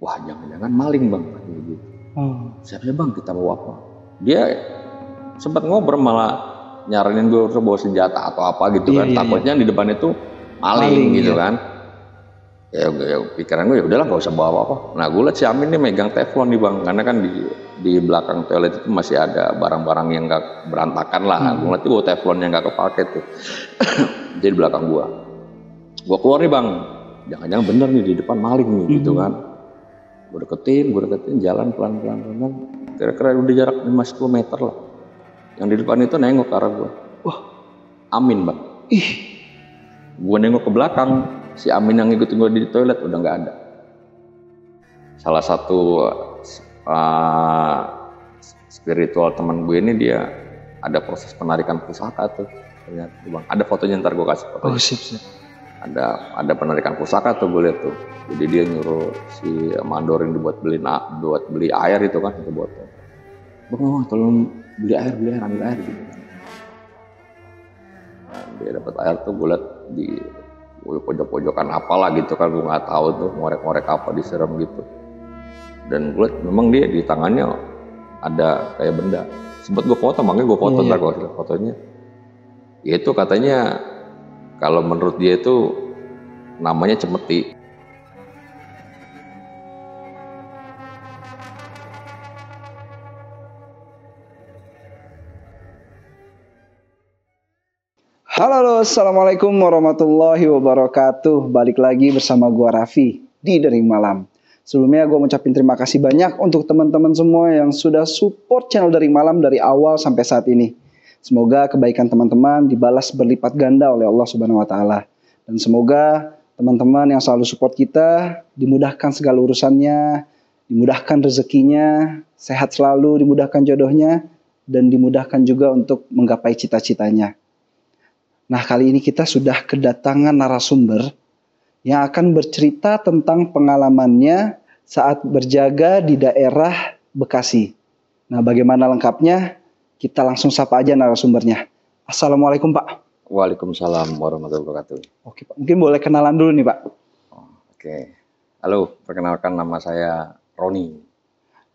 wah jangan-jangan maling bang, gitu. Siapa bang, kita bawa apa? Dia sempat ngobrol malah nyaranin gue untuk bawa senjata atau apa gitu kan, takutnya di depan itu maling gitu kan. Ya pikiran gue ya udahlah nggak usah bawa apa-apa. Nah gue liat si Amin nih megang teflon nih bang, karena kan di belakang toilet itu masih ada barang-barang yang nggak berantakan lah. Gue ngeliat bawa teflon yang nggak kepake tuh. Jadi di belakang gue keluar nih bang, jangan-jangan bener nih di depan maling nih gitu kan. Gue deketin jalan pelan-pelan, kira-kira udah jarak 5-10 meter lah. Yang di depan itu nengok ke arah gue, wah Amin bang. Gue nengok ke belakang, si Amin yang ngikutin gue di toilet udah nggak ada. Salah satu spiritual teman gue ini dia ada proses penarikan pusaka tuh ternyata bang. Ada fotonya, ntar gue kasih fotonya. Sip. Ada penarikan pusaka tuh gue lihat tuh. Jadi dia nyuruh si Mandorin buat beli air itu kan, itu botol. Bang, tolong beli air ambil air gitu. Nah, dia dapat air tuh gue lihat di pojok-pojokan apalah gitu kan, gue nggak tahu tuh ngorek-ngorek apa disiram gitu. Dan gue lihat memang dia di tangannya ada kayak benda. Sempet gue foto, makanya gue foto ntar gue lihat fotonya. Ya itu katanya kalau menurut dia itu namanya cemeti. Halo, assalamualaikum warahmatullahi wabarakatuh. Balik lagi bersama gua Raffi di Dering Malam. Sebelumnya gua ngucapin terima kasih banyak untuk teman-teman semua yang sudah support channel Dering Malam dari awal sampai saat ini. Semoga kebaikan teman-teman dibalas berlipat ganda oleh Allah Subhanahu wa taala. Dan semoga teman-teman yang selalu support kita dimudahkan segala urusannya, dimudahkan rezekinya, sehat selalu, dimudahkan jodohnya, dan dimudahkan juga untuk menggapai cita-citanya. Nah, kali ini kita sudah kedatangan narasumber yang akan bercerita tentang pengalamannya saat berjaga di daerah Bekasi. Nah, bagaimana lengkapnya? Kita langsung sapa aja narasumbernya. Assalamualaikum Pak. Waalaikumsalam warahmatullahi wabarakatuh. Oke Pak, mungkin boleh kenalan dulu nih Pak. Oke. Halo, perkenalkan nama saya Roni.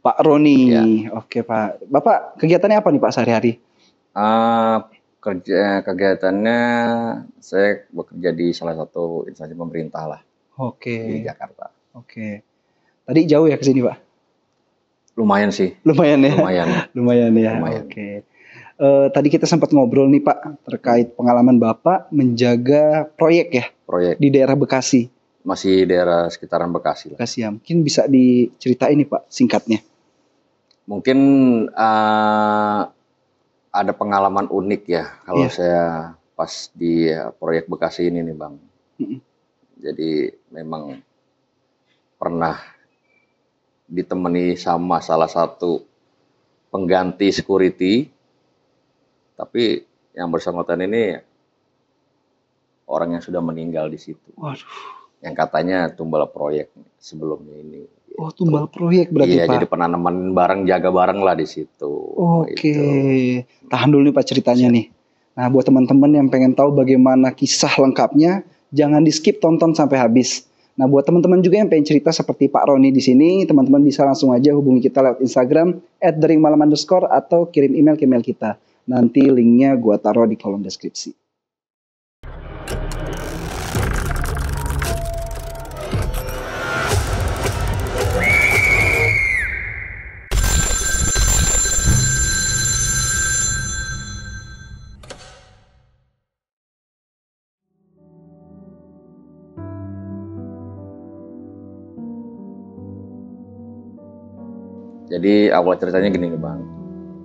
Pak Roni. Ya. Oke Pak. Bapak kegiatannya apa nih Pak sehari-hari? Kegiatannya saya bekerja di salah satu instansi pemerintah lah. Di Jakarta. Oke. Tadi jauh ya ke sini Pak? Lumayan sih. Lumayan ya. Lumayan ya. Lumayan. Oke. Tadi kita sempat ngobrol nih Pak terkait pengalaman Bapak menjaga proyek ya. Proyek di daerah Bekasi. Masih daerah sekitaran Bekasi lah. Bekasi ya. Mungkin bisa diceritain nih Pak singkatnya. Mungkin ada pengalaman unik ya kalau saya pas di proyek Bekasi ini nih Bang. Jadi memang pernah ditemani sama salah satu pengganti security, tapi yang bersangkutan ini orang yang sudah meninggal di situ. Waduh. Yang katanya tumbal proyek sebelumnya ini. Oh, tumbal proyek berarti Pak? Iya, jadi penanaman bareng, jaga bareng lah di situ. Oke. Tahan dulu nih Pak ceritanya nih. Nah, buat teman-teman yang pengen tahu bagaimana kisah lengkapnya, jangan di skip, tonton sampai habis. Nah, buat teman-teman juga yang pengen cerita seperti Pak Roni di sini, teman-teman bisa langsung aja hubungi kita lewat Instagram @deringmalam_ atau kirim email ke email kita. Nanti linknya gua taruh di kolom deskripsi. Jadi awal ceritanya gini nih Bang,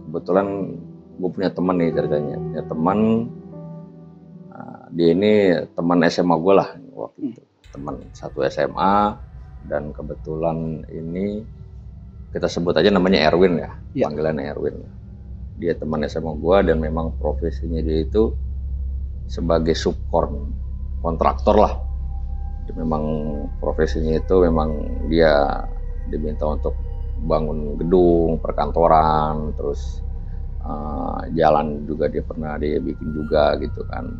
kebetulan gue punya teman nih ceritanya, punya teman, dia ini teman SMA gue lah waktu itu, teman satu SMA, dan kebetulan ini kita sebut aja namanya Erwin ya, panggilannya Erwin. Dia teman SMA gue dan memang profesinya dia itu sebagai kontraktor lah. Dia memang profesinya itu memang dia diminta untuk bangun gedung, perkantoran, terus jalan juga dia pernah dia bikin juga gitu kan.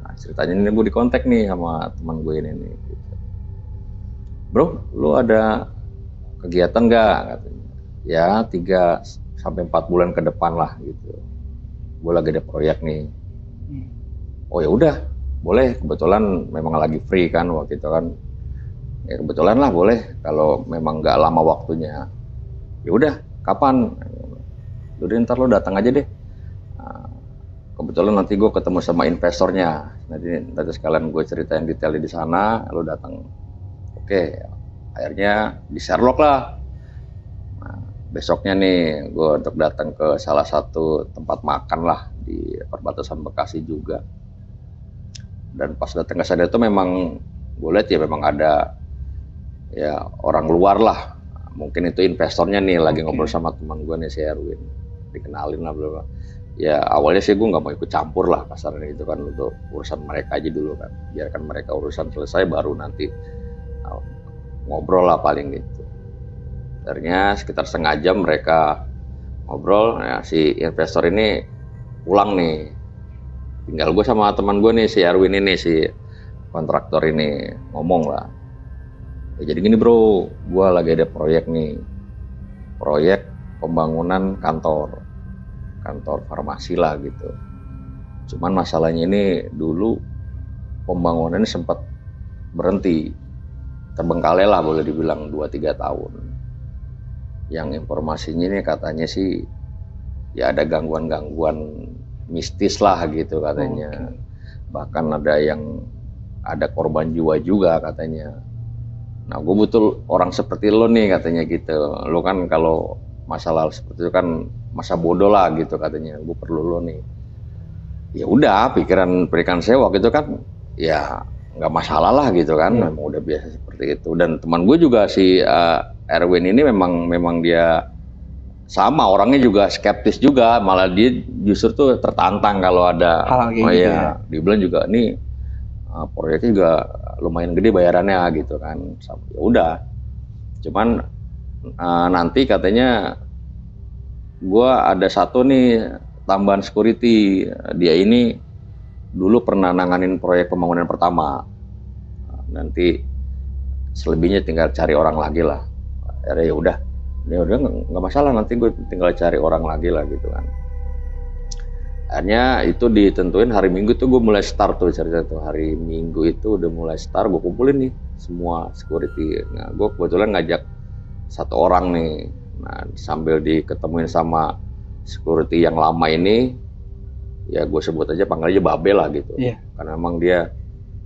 Nah ceritanya ini gue dikontak nih sama teman gue ini nih. Gitu. Bro, lu ada kegiatan nggak katanya. Ya 3 sampai 4 bulan ke depan lah gitu. Gue lagi ada proyek nih. Oh ya udah, boleh. Kebetulan memang lagi free kan waktu itu kan. Ya kebetulan lah boleh kalau memang nggak lama waktunya. Ya udah, kapan? Udah ntar lo datang aja deh. Kebetulan nanti gue ketemu sama investornya. Nanti sekalian gue ceritain detailnya di sana. Lo datang. Oke, akhirnya di Sherlock lah. Nah, besoknya nih gue untuk datang ke salah satu tempat makan lah di perbatasan Bekasi juga. Dan pas datang ke sana itu memang gue lihat ya memang ada ya orang luar lah. Mungkin itu investornya nih lagi ngobrol sama teman gue nih si Erwin. Dikenalin lah bla. Ya awalnya sih gue nggak mau ikut campur lah kasarnya itu kan, untuk urusan mereka aja dulu kan. Biarkan mereka urusan selesai baru nanti ngobrol lah paling gitu. Akhirnya sekitar setengah jam mereka ngobrol. Nah, si investor ini pulang nih. Tinggal gue sama teman gue nih si Erwin ini, si kontraktor ini ngomong lah. Ya, jadi gini bro, gue lagi ada proyek nih. Proyek pembangunan kantor farmasi lah gitu. Cuman masalahnya ini dulu pembangunannya sempat berhenti, terbengkalai lah boleh dibilang 2-3 tahun. Yang informasinya ini katanya sih ya ada gangguan-gangguan mistis lah gitu katanya. Bahkan ada korban jiwa juga katanya. Nah gue butuh orang seperti lo nih katanya gitu. Lo kan kalau masalah seperti itu kan masa bodoh lah gitu katanya. Gue perlu lo nih. Ya udah, pikiran saya waktu itu kan ya nggak masalah lah gitu kan. Memang udah biasa seperti itu. Dan teman gue juga si Erwin ini memang dia sama orangnya juga skeptis juga. Malah dia justru tuh tertantang kalau ada hal kayak gitu ya. Dia bilang juga nih proyeknya juga lumayan gede bayarannya gitu kan. Ya udah. Cuman nanti katanya gue ada satu nih tambahan security. Dia ini dulu pernah nanganin proyek pembangunan pertama. Nanti selebihnya tinggal cari orang lagi lah. Ya udah nggak masalah, nanti gue tinggal cari orang lagi lah gitu kan. Akhirnya itu ditentuin hari Minggu tuh gue mulai start tuh cerita tuh. Hari Minggu itu udah mulai start, gue kumpulin nih semua security. Nah gue kebetulan ngajak satu orang nih. Nah sambil diketemuin sama security yang lama ini, ya gue sebut aja panggil aja Babel lah gitu. Karena memang dia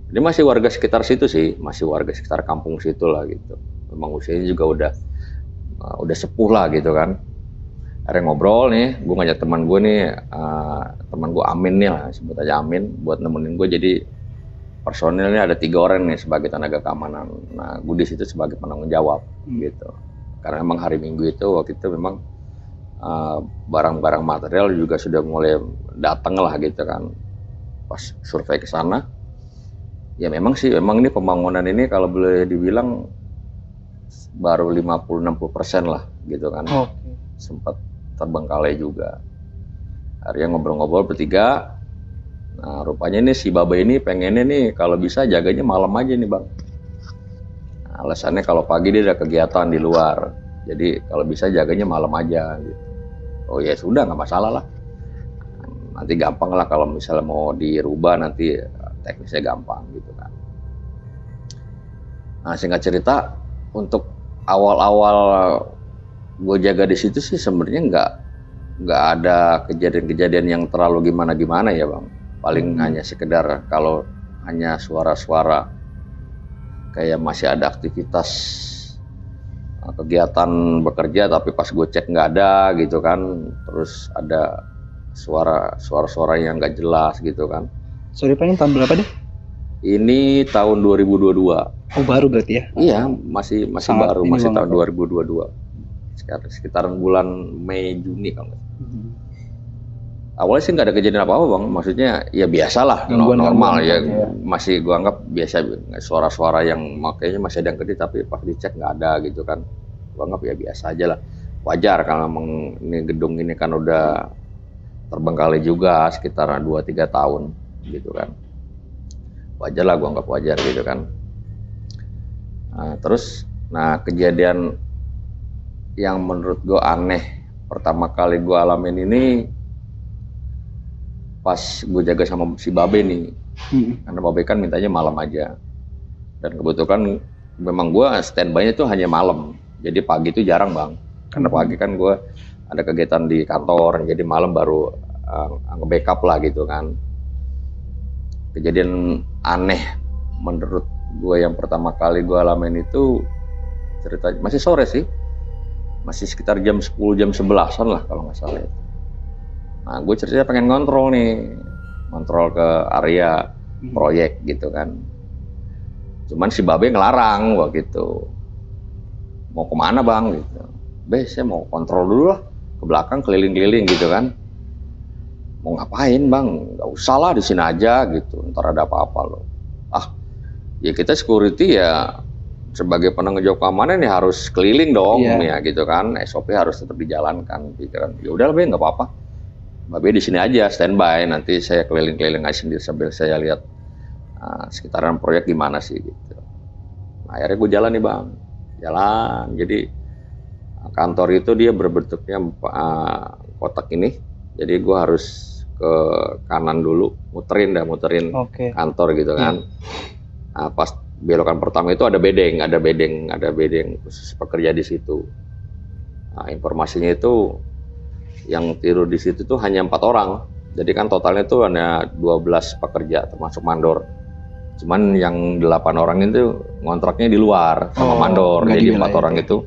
masih warga sekitar situ sih, masih warga sekitar kampung situ lah gitu. Memang usianya juga udah sepuh lah gitu kan. Akhirnya ngobrol nih, gue ngajak teman gue nih, teman gue Amin nih lah, sebut aja Amin, buat nemenin gue. Jadi personilnya ada 3 orang nih sebagai tenaga keamanan. Nah gue di situ sebagai penanggung jawab gitu. Karena memang hari Minggu itu waktu itu memang barang-barang material juga sudah mulai datang lah gitu kan. Pas survei ke sana, ya memang ini pembangunan ini kalau boleh dibilang baru 50-60% lah gitu kan. Sempat terbengkalai juga. Akhirnya ngobrol-ngobrol bertiga. Nah rupanya ini si Baba ini pengennya nih kalau bisa jaganya malam aja nih bang. Nah, alasannya kalau pagi dia ada kegiatan di luar. Jadi kalau bisa jaganya malam aja gitu. Oh ya sudah, nggak masalah lah. Nanti gampang lah kalau misalnya mau dirubah, nanti teknisnya gampang gitu kan. Nah singkat cerita, untuk awal-awal gue jaga di situ sih sebenarnya nggak ada kejadian-kejadian yang terlalu gimana ya bang. Paling hanya sekedar kalau hanya suara-suara kayak masih ada aktivitas kegiatan bekerja, tapi pas gue cek nggak ada gitu kan. Terus ada suara-suara yang nggak jelas gitu kan. Sorry Pak, ini tahun berapa deh? Ini tahun 2022. Oh baru berarti ya? Iya, masih baru, masih tahun 2022. Sekitaran bulan Mei Juni kalau nggak. Awalnya sih nggak ada kejadian apa-apa bang. Maksudnya ya biasalah, normal ya. Masih gua anggap biasa, suara-suara yang makanya masih ada yang gede, tapi pas dicek nggak ada gitu kan. Gua anggap ya biasa aja lah. Wajar karena memang ini gedung ini kan udah terbengkalai juga sekitar 2-3 tahun gitu kan. Wajar lah, gua anggap wajar gitu kan. Nah, terus kejadian yang menurut gue aneh pertama kali gue alamin ini pas gue jaga sama si Babe nih. Karena Babe kan mintanya malam aja. Dan kebetulan memang gue standby-nya tuh hanya malam. Jadi pagi itu jarang bang. Karena pagi kan gue ada kegiatan di kantor, jadi malam baru nge-backup lah gitu kan. Kejadian aneh menurut gue yang pertama kali gue alamin itu cerita masih sore sih, masih sekitar jam 10 jam 11-an lah kalau nggak salah. Nah gue ceritanya pengen ngontrol ke area proyek gitu kan. Cuman si Babe ngelarang waktu itu. Mau kemana bang gitu. Be saya mau kontrol dulu lah ke belakang keliling-keliling gitu kan. Mau ngapain bang? Nggak usah lah di sini aja gitu. Ntar ada apa-apa loh. Ya kita security ya sebagai penanggung jawab keamanan ya harus keliling dong ya gitu kan. SOP harus tetap dijalankan. Pikiran ya udah be nggak apa-apa. Babe di sini aja standby. Nanti saya keliling-keliling aja sendiri sambil saya lihat sekitaran proyek gimana sih gitu. Nah, akhirnya gue jalan nih bang. Jalan. Jadi kantor itu dia berbentuknya kotak ini. Jadi gue harus ke kanan dulu, muterin kantor gitu kan. Nah, pas belokan pertama itu ada bedeng khusus pekerja di situ. Nah, informasinya itu yang tidur di situ tuh hanya 4 orang. Jadi kan totalnya tuh hanya 12 pekerja termasuk mandor. Cuman yang 8 orang itu ngontraknya di luar sama mandor. Jadi 4 orang itu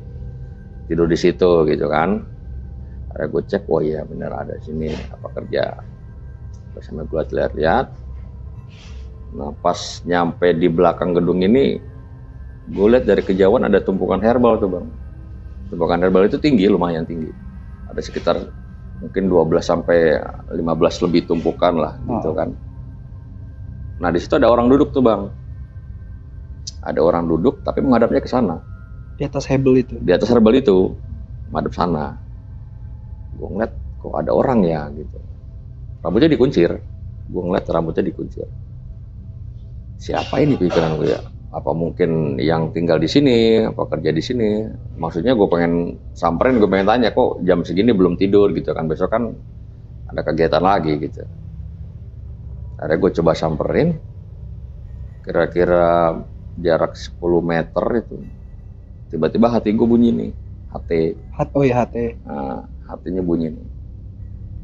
tidur di situ gitu kan. Akhirnya gue cek, oh iya bener ada sini pekerja. Terus sampai gue lihat-lihat. Nah pas nyampe di belakang gedung ini, gue lihat dari kejauhan ada tumpukan herbal tuh bang. Tumpukan herbal itu tinggi, lumayan tinggi. Ada sekitar mungkin 12 sampai 15 lebih tumpukan lah gitu kan. Nah di situ ada orang duduk tuh bang. Ada orang duduk tapi menghadapnya ke sana. Di atas herbal itu? Di atas herbal itu, menghadap sana. Gue ngeliat kok ada orang ya gitu. Rambutnya dikuncir. Gue ngeliat rambutnya dikuncir. Siapa ini pikiran gue ya? Apa mungkin yang tinggal di sini, apa kerja di sini? Maksudnya gue pengen samperin, gue pengen tanya kok jam segini belum tidur gitu kan. Besok kan ada kegiatan lagi gitu. Akhirnya gue coba samperin. Kira-kira jarak 10 meter itu. Tiba-tiba hati gue bunyi nih. HT. Oh iya HT. Nah, hatinya bunyi nih.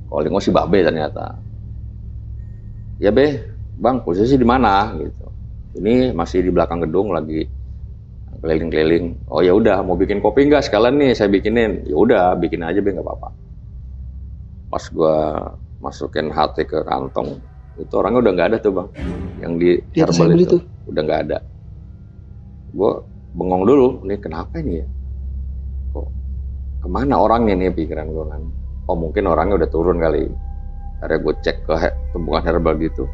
Calling si Babe ternyata. Ya be, bang posisi di mana gitu. Ini masih di belakang gedung lagi keliling-keliling. Oh ya udah mau bikin kopi nggak sekalian nih saya bikinin. Ya udah bikin aja be nggak apa-apa. Pas gue masukin HT ke kantong itu orangnya udah nggak ada tuh bang. Yang di herbal itu udah nggak ada. Gue bengong dulu. Nih kenapa ini ya? Kok kemana orangnya nih pikiran gue kan. Oh mungkin orangnya udah turun kali. Akhirnya gue cek ke tumpukan herbal gitu.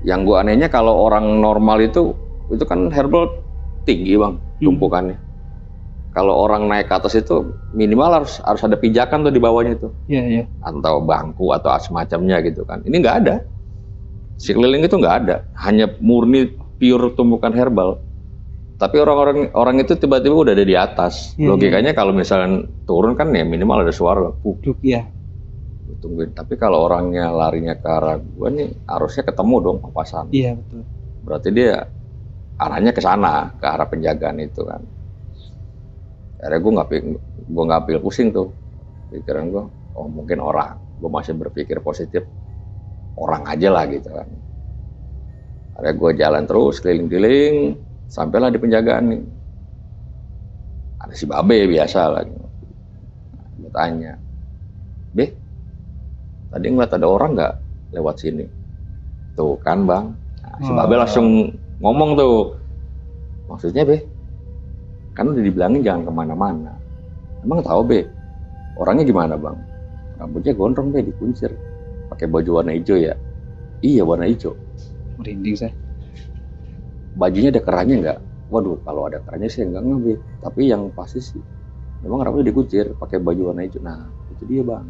Yang gue anehnya kalau orang normal itu kan herbal tinggi bang tumpukannya. Kalau orang naik ke atas itu minimal harus ada pijakan tuh di bawahnya itu. Iya. Atau bangku atau semacamnya gitu kan. Ini nggak ada. Si keliling itu nggak ada. Hanya murni pure tumpukan herbal. Tapi orang itu tiba-tiba udah ada di atas. Logikanya kalau misalnya turun kan ya minimal ada suara. Iya. Tungguin. Tapi kalau orangnya larinya ke arah gue nih harusnya ketemu dong papasan. Iya betul. Berarti dia arahnya ke sana, ke arah penjagaan itu kan. Akhirnya gue nggak ambil pusing tuh. Pikiran gue, oh mungkin orang. Gue masih berpikir positif. Orang aja lah gitu kan. Akhirnya gue jalan terus keliling-keliling. Sampailah di penjagaan nih. Ada si Babe biasa lagi. Gue tanya, Be, tadi ngeliat ada orang nggak lewat sini? Tuh kan bang. Nah, si Babe langsung ngomong tuh. Maksudnya Be, kan udah dibilangin jangan kemana-mana. Emang tahu Be, orangnya gimana bang? Rambutnya gondrong Be, dikuncir. Pakai baju warna hijau ya? Iya warna hijau. Merinding saya. Bajunya ada kerahnya nggak? Waduh, kalau ada kerahnya sih enggak Be. Tapi yang pasti sih, memang rambutnya dikuncir, pakai baju warna hijau. Nah, itu dia bang.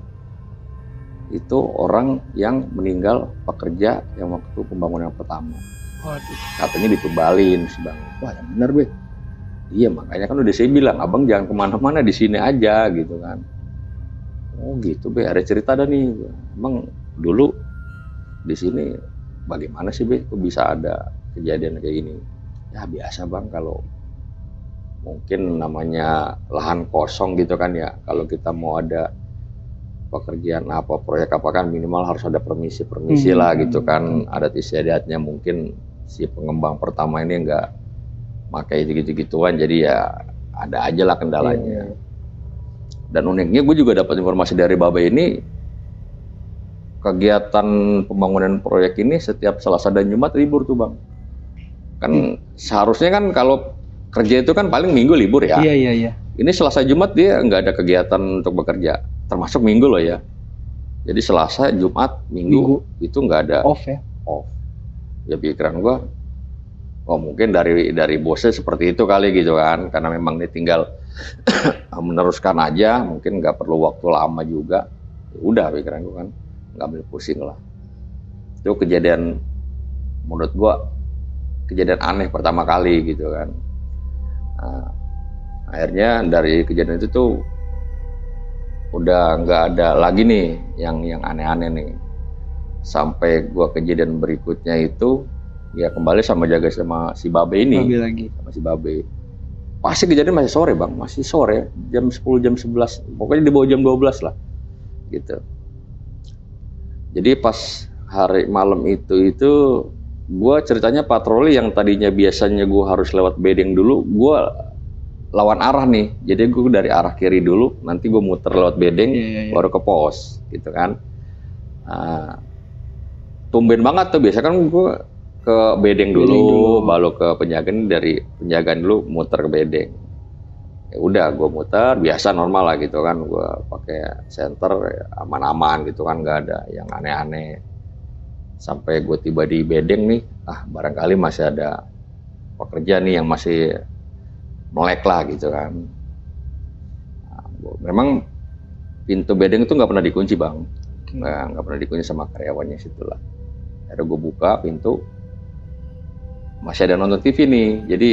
Itu orang yang meninggal pekerja yang waktu pembangunan pertama. Waduh. Katanya ditumbalin sih bang. Wah yang bener Be. Iya, makanya kan udah saya bilang, abang jangan kemana-mana, di sini aja gitu kan. Oh gitu Be, ada cerita dah nih. Emang dulu di sini bagaimana sih Be, kok bisa ada kejadian kayak gini? Ya biasa bang, kalau mungkin namanya lahan kosong gitu kan ya, kalau kita mau ada pekerjaan apa, proyek apa kan minimal harus ada permisi lah gitu kan, adat istiadatnya. Mungkin si pengembang pertama ini nggak pakai gitu-gituan, jadi ya ada aja lah kendalanya. Dan uniknya gue juga dapat informasi dari Babe ini, kegiatan pembangunan proyek ini setiap Selasa dan Jumat libur tuh bang. Kan seharusnya kan kalau kerja itu kan paling Minggu libur ya. Iya. Ini Selasa Jumat dia nggak ada kegiatan untuk bekerja, termasuk Minggu loh ya. Jadi Selasa, Jumat, Minggu. Itu nggak ada off ya. Off. Ya pikiran gue, oh mungkin dari bosnya seperti itu kali gitu kan, karena memang dia tinggal meneruskan aja, mungkin nggak perlu waktu lama juga. Ya udah pikiran gue kan, nggak ambil pusing lah. Itu kejadian menurut gue kejadian aneh pertama kali gitu kan. Nah, akhirnya dari kejadian itu tuh udah nggak ada lagi nih yang aneh-aneh nih. Sampai gua kejadian berikutnya itu ya kembali sama sama si Babe ini. Babe lagi. Sama si Babe. Pasti kejadian masih sore bang, masih sore, jam 10, jam 11, pokoknya di bawah jam 12 lah gitu. Jadi pas hari malam itu gue ceritanya patroli yang tadinya biasanya gue harus lewat bedeng dulu, gue lawan arah nih. Jadi gue dari arah kiri dulu, nanti gue muter lewat bedeng, baru ke pos gitu kan. Tumben banget tuh, biasa kan gue ke bedeng dulu, baru ke penjagaan, dari penjagaan dulu muter ke bedeng. Ya udah gue muter biasa normal lah gitu kan, gue pakai senter aman-aman gitu kan, nggak ada yang aneh-aneh. Sampai gue tiba di bedeng nih, barangkali masih ada pekerja nih yang masih melek lah gitu kan. Memang pintu bedeng itu nggak pernah dikunci bang, nggak pernah dikunci sama karyawannya situ lah. Akhirnya gue buka pintu, masih ada nonton TV nih. Jadi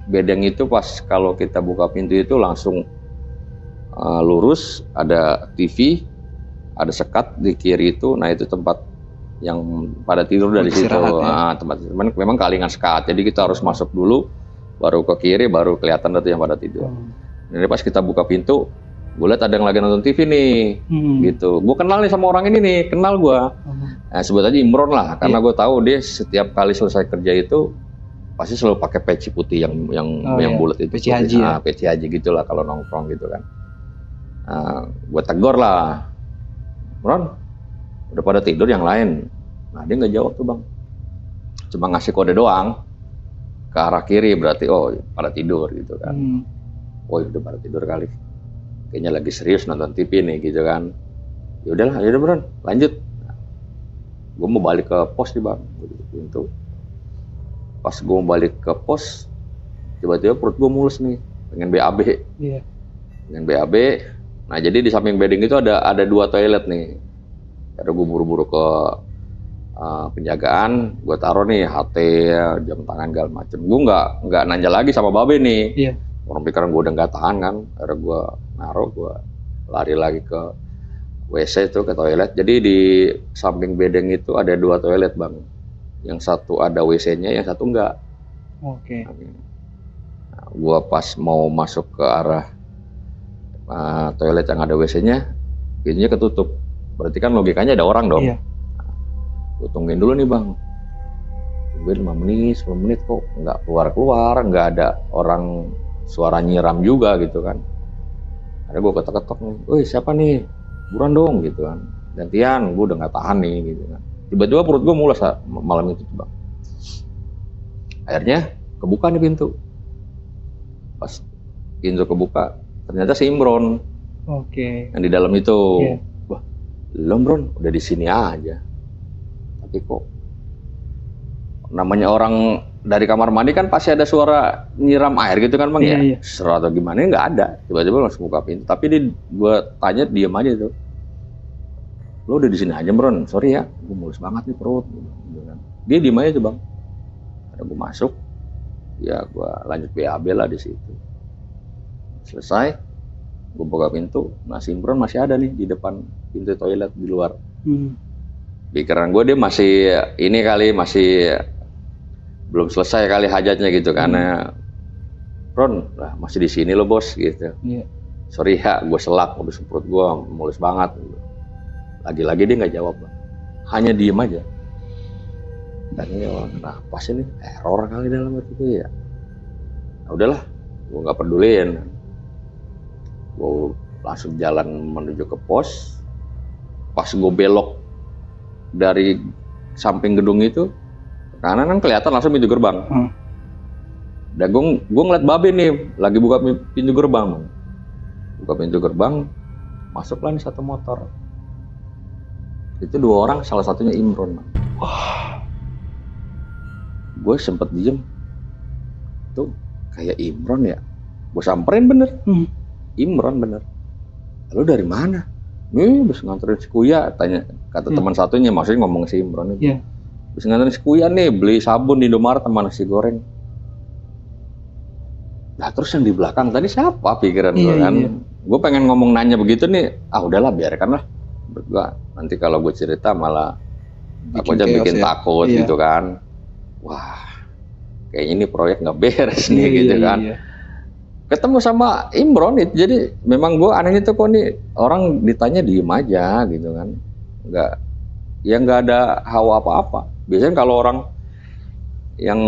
bedeng itu pas kalau kita buka pintu itu langsung lurus, ada TV, ada sekat di kiri itu. Nah itu tempat yang pada tidur dari situ. Tempat memang kalingan sekat, jadi kita harus masuk dulu, baru ke kiri, baru kelihatan itu yang pada tidur. Jadi pas kita buka pintu, gue lihat ada yang lagi nonton TV nih, gitu. Gue kenal nih sama orang ini nih, kenal gue. Nah, sebut aja Imron lah, karena gue tahu dia setiap kali selesai kerja itu pasti selalu pakai peci putih yang bulat itu. Peci haji. Peci haji gitulah kalau nongkrong gitu kan. Gue tegur lah, Imron, udah pada tidur yang lain. Nah dia nggak jawab tuh bang, cuma ngasih kode doang ke arah kiri, berarti oh pada tidur gitu kan. Oh udah pada tidur kali, kayaknya lagi serius nonton TV nih gitu kan. Ya udahlah, ya udah Bron, lanjut. Gue mau balik ke pos nih bang, pintu. Pas gue mau balik ke pos, tiba-tiba perut gue mulus nih, pengen BAB. Pengen BAB. Nah jadi di samping bedeng itu ada 2 toilet nih. Ada gue buru-buru ke penjagaan, gue taruh nih HT, jam tangan segala macem. Gue nggak nanya lagi sama Babe nih. Orang pikiran gue udah nggak tahan kan. Akhirnya gue naruh, gue lari lagi ke WC itu, ke toilet. Jadi di samping bedeng itu ada 2 toilet bang. Yang satu ada WC-nya, yang satu enggak. Nah, gue pas mau masuk ke arah toilet yang ada WC-nya, pintunya ketutup. Berarti kan logikanya ada orang dong. Gue tungguin dulu nih bang, tungguin 5 menit, 10 menit kok nggak keluar-keluar, nggak ada orang, suara nyiram juga gitu kan. Ada gue ketok-ketok nih, woi siapa nih, buruan dong gitu kan, gantian, gue udah nggak tahan nih gitu kan. Tiba-tiba perut gue mules malam itu bang. Akhirnya kebuka nih pintu. Pas pintu kebuka, ternyata si Imron yang di dalam itu. Wah, lo Bron udah di sini aja. Tapi kok namanya orang dari kamar mandi kan pasti ada suara nyiram air gitu kan bang ya. Seru atau gimana nggak ada. Tiba-tiba langsung buka pintu. Tapi gue tanya diam aja tuh. Lo udah di sini aja Bron, sorry ya, gue mulus banget nih perut. Dia diem aja tuh bang. Ada gue masuk, ya gue lanjut BAB lah di situ. Selesai, gue buka pintu, nah si Imron masih ada nih di depan pintu toilet di luar. Pikiran gue dia masih ini kali, masih belum selesai kali hajatnya gitu, karena Ron lah masih di sini lo bos gitu. Sorry ya, gue selak, habis perut gue mulus banget. Lagi-lagi dia nggak jawab, hanya diem aja. Dan ini orang kenapa sih nih, error kali dalam hati gue ya. Nah, udahlah, gue nggak peduliin. Gue langsung jalan menuju ke pos. Pas gue belok dari samping gedung itu ke kanan kan kelihatan langsung pintu gerbang. Dan gue ngeliat babe nih lagi buka pintu gerbang. Buka pintu gerbang, masuklah nih satu motor. Itu 2 orang, salah satunya Imron. Wah, gue sempet diem. Tuh kayak Imron ya. Gue samperin bener. Imron bener. Lu dari mana? Nih, habis nganterin si Kuya, tanya kata teman satunya, maksudnya ngomong si Imron itu. Habis nganterin si Kuya nih, beli sabun di Indomaret sama nasi goreng. Nah terus yang di belakang tadi siapa pikiran gue kan? Gue pengen ngomong nanya begitu nih, udahlah biarkan lah. Gua nanti kalau gue cerita malah takutnya bikin takut gitu kan. Wah, kayaknya ini proyek nggak beres nih gitu kan. Ketemu sama Imron itu, jadi memang gue anehnya tuh kok nih orang ditanya diem aja gitu kan, nggak ada hawa apa-apa. Biasanya kalau orang yang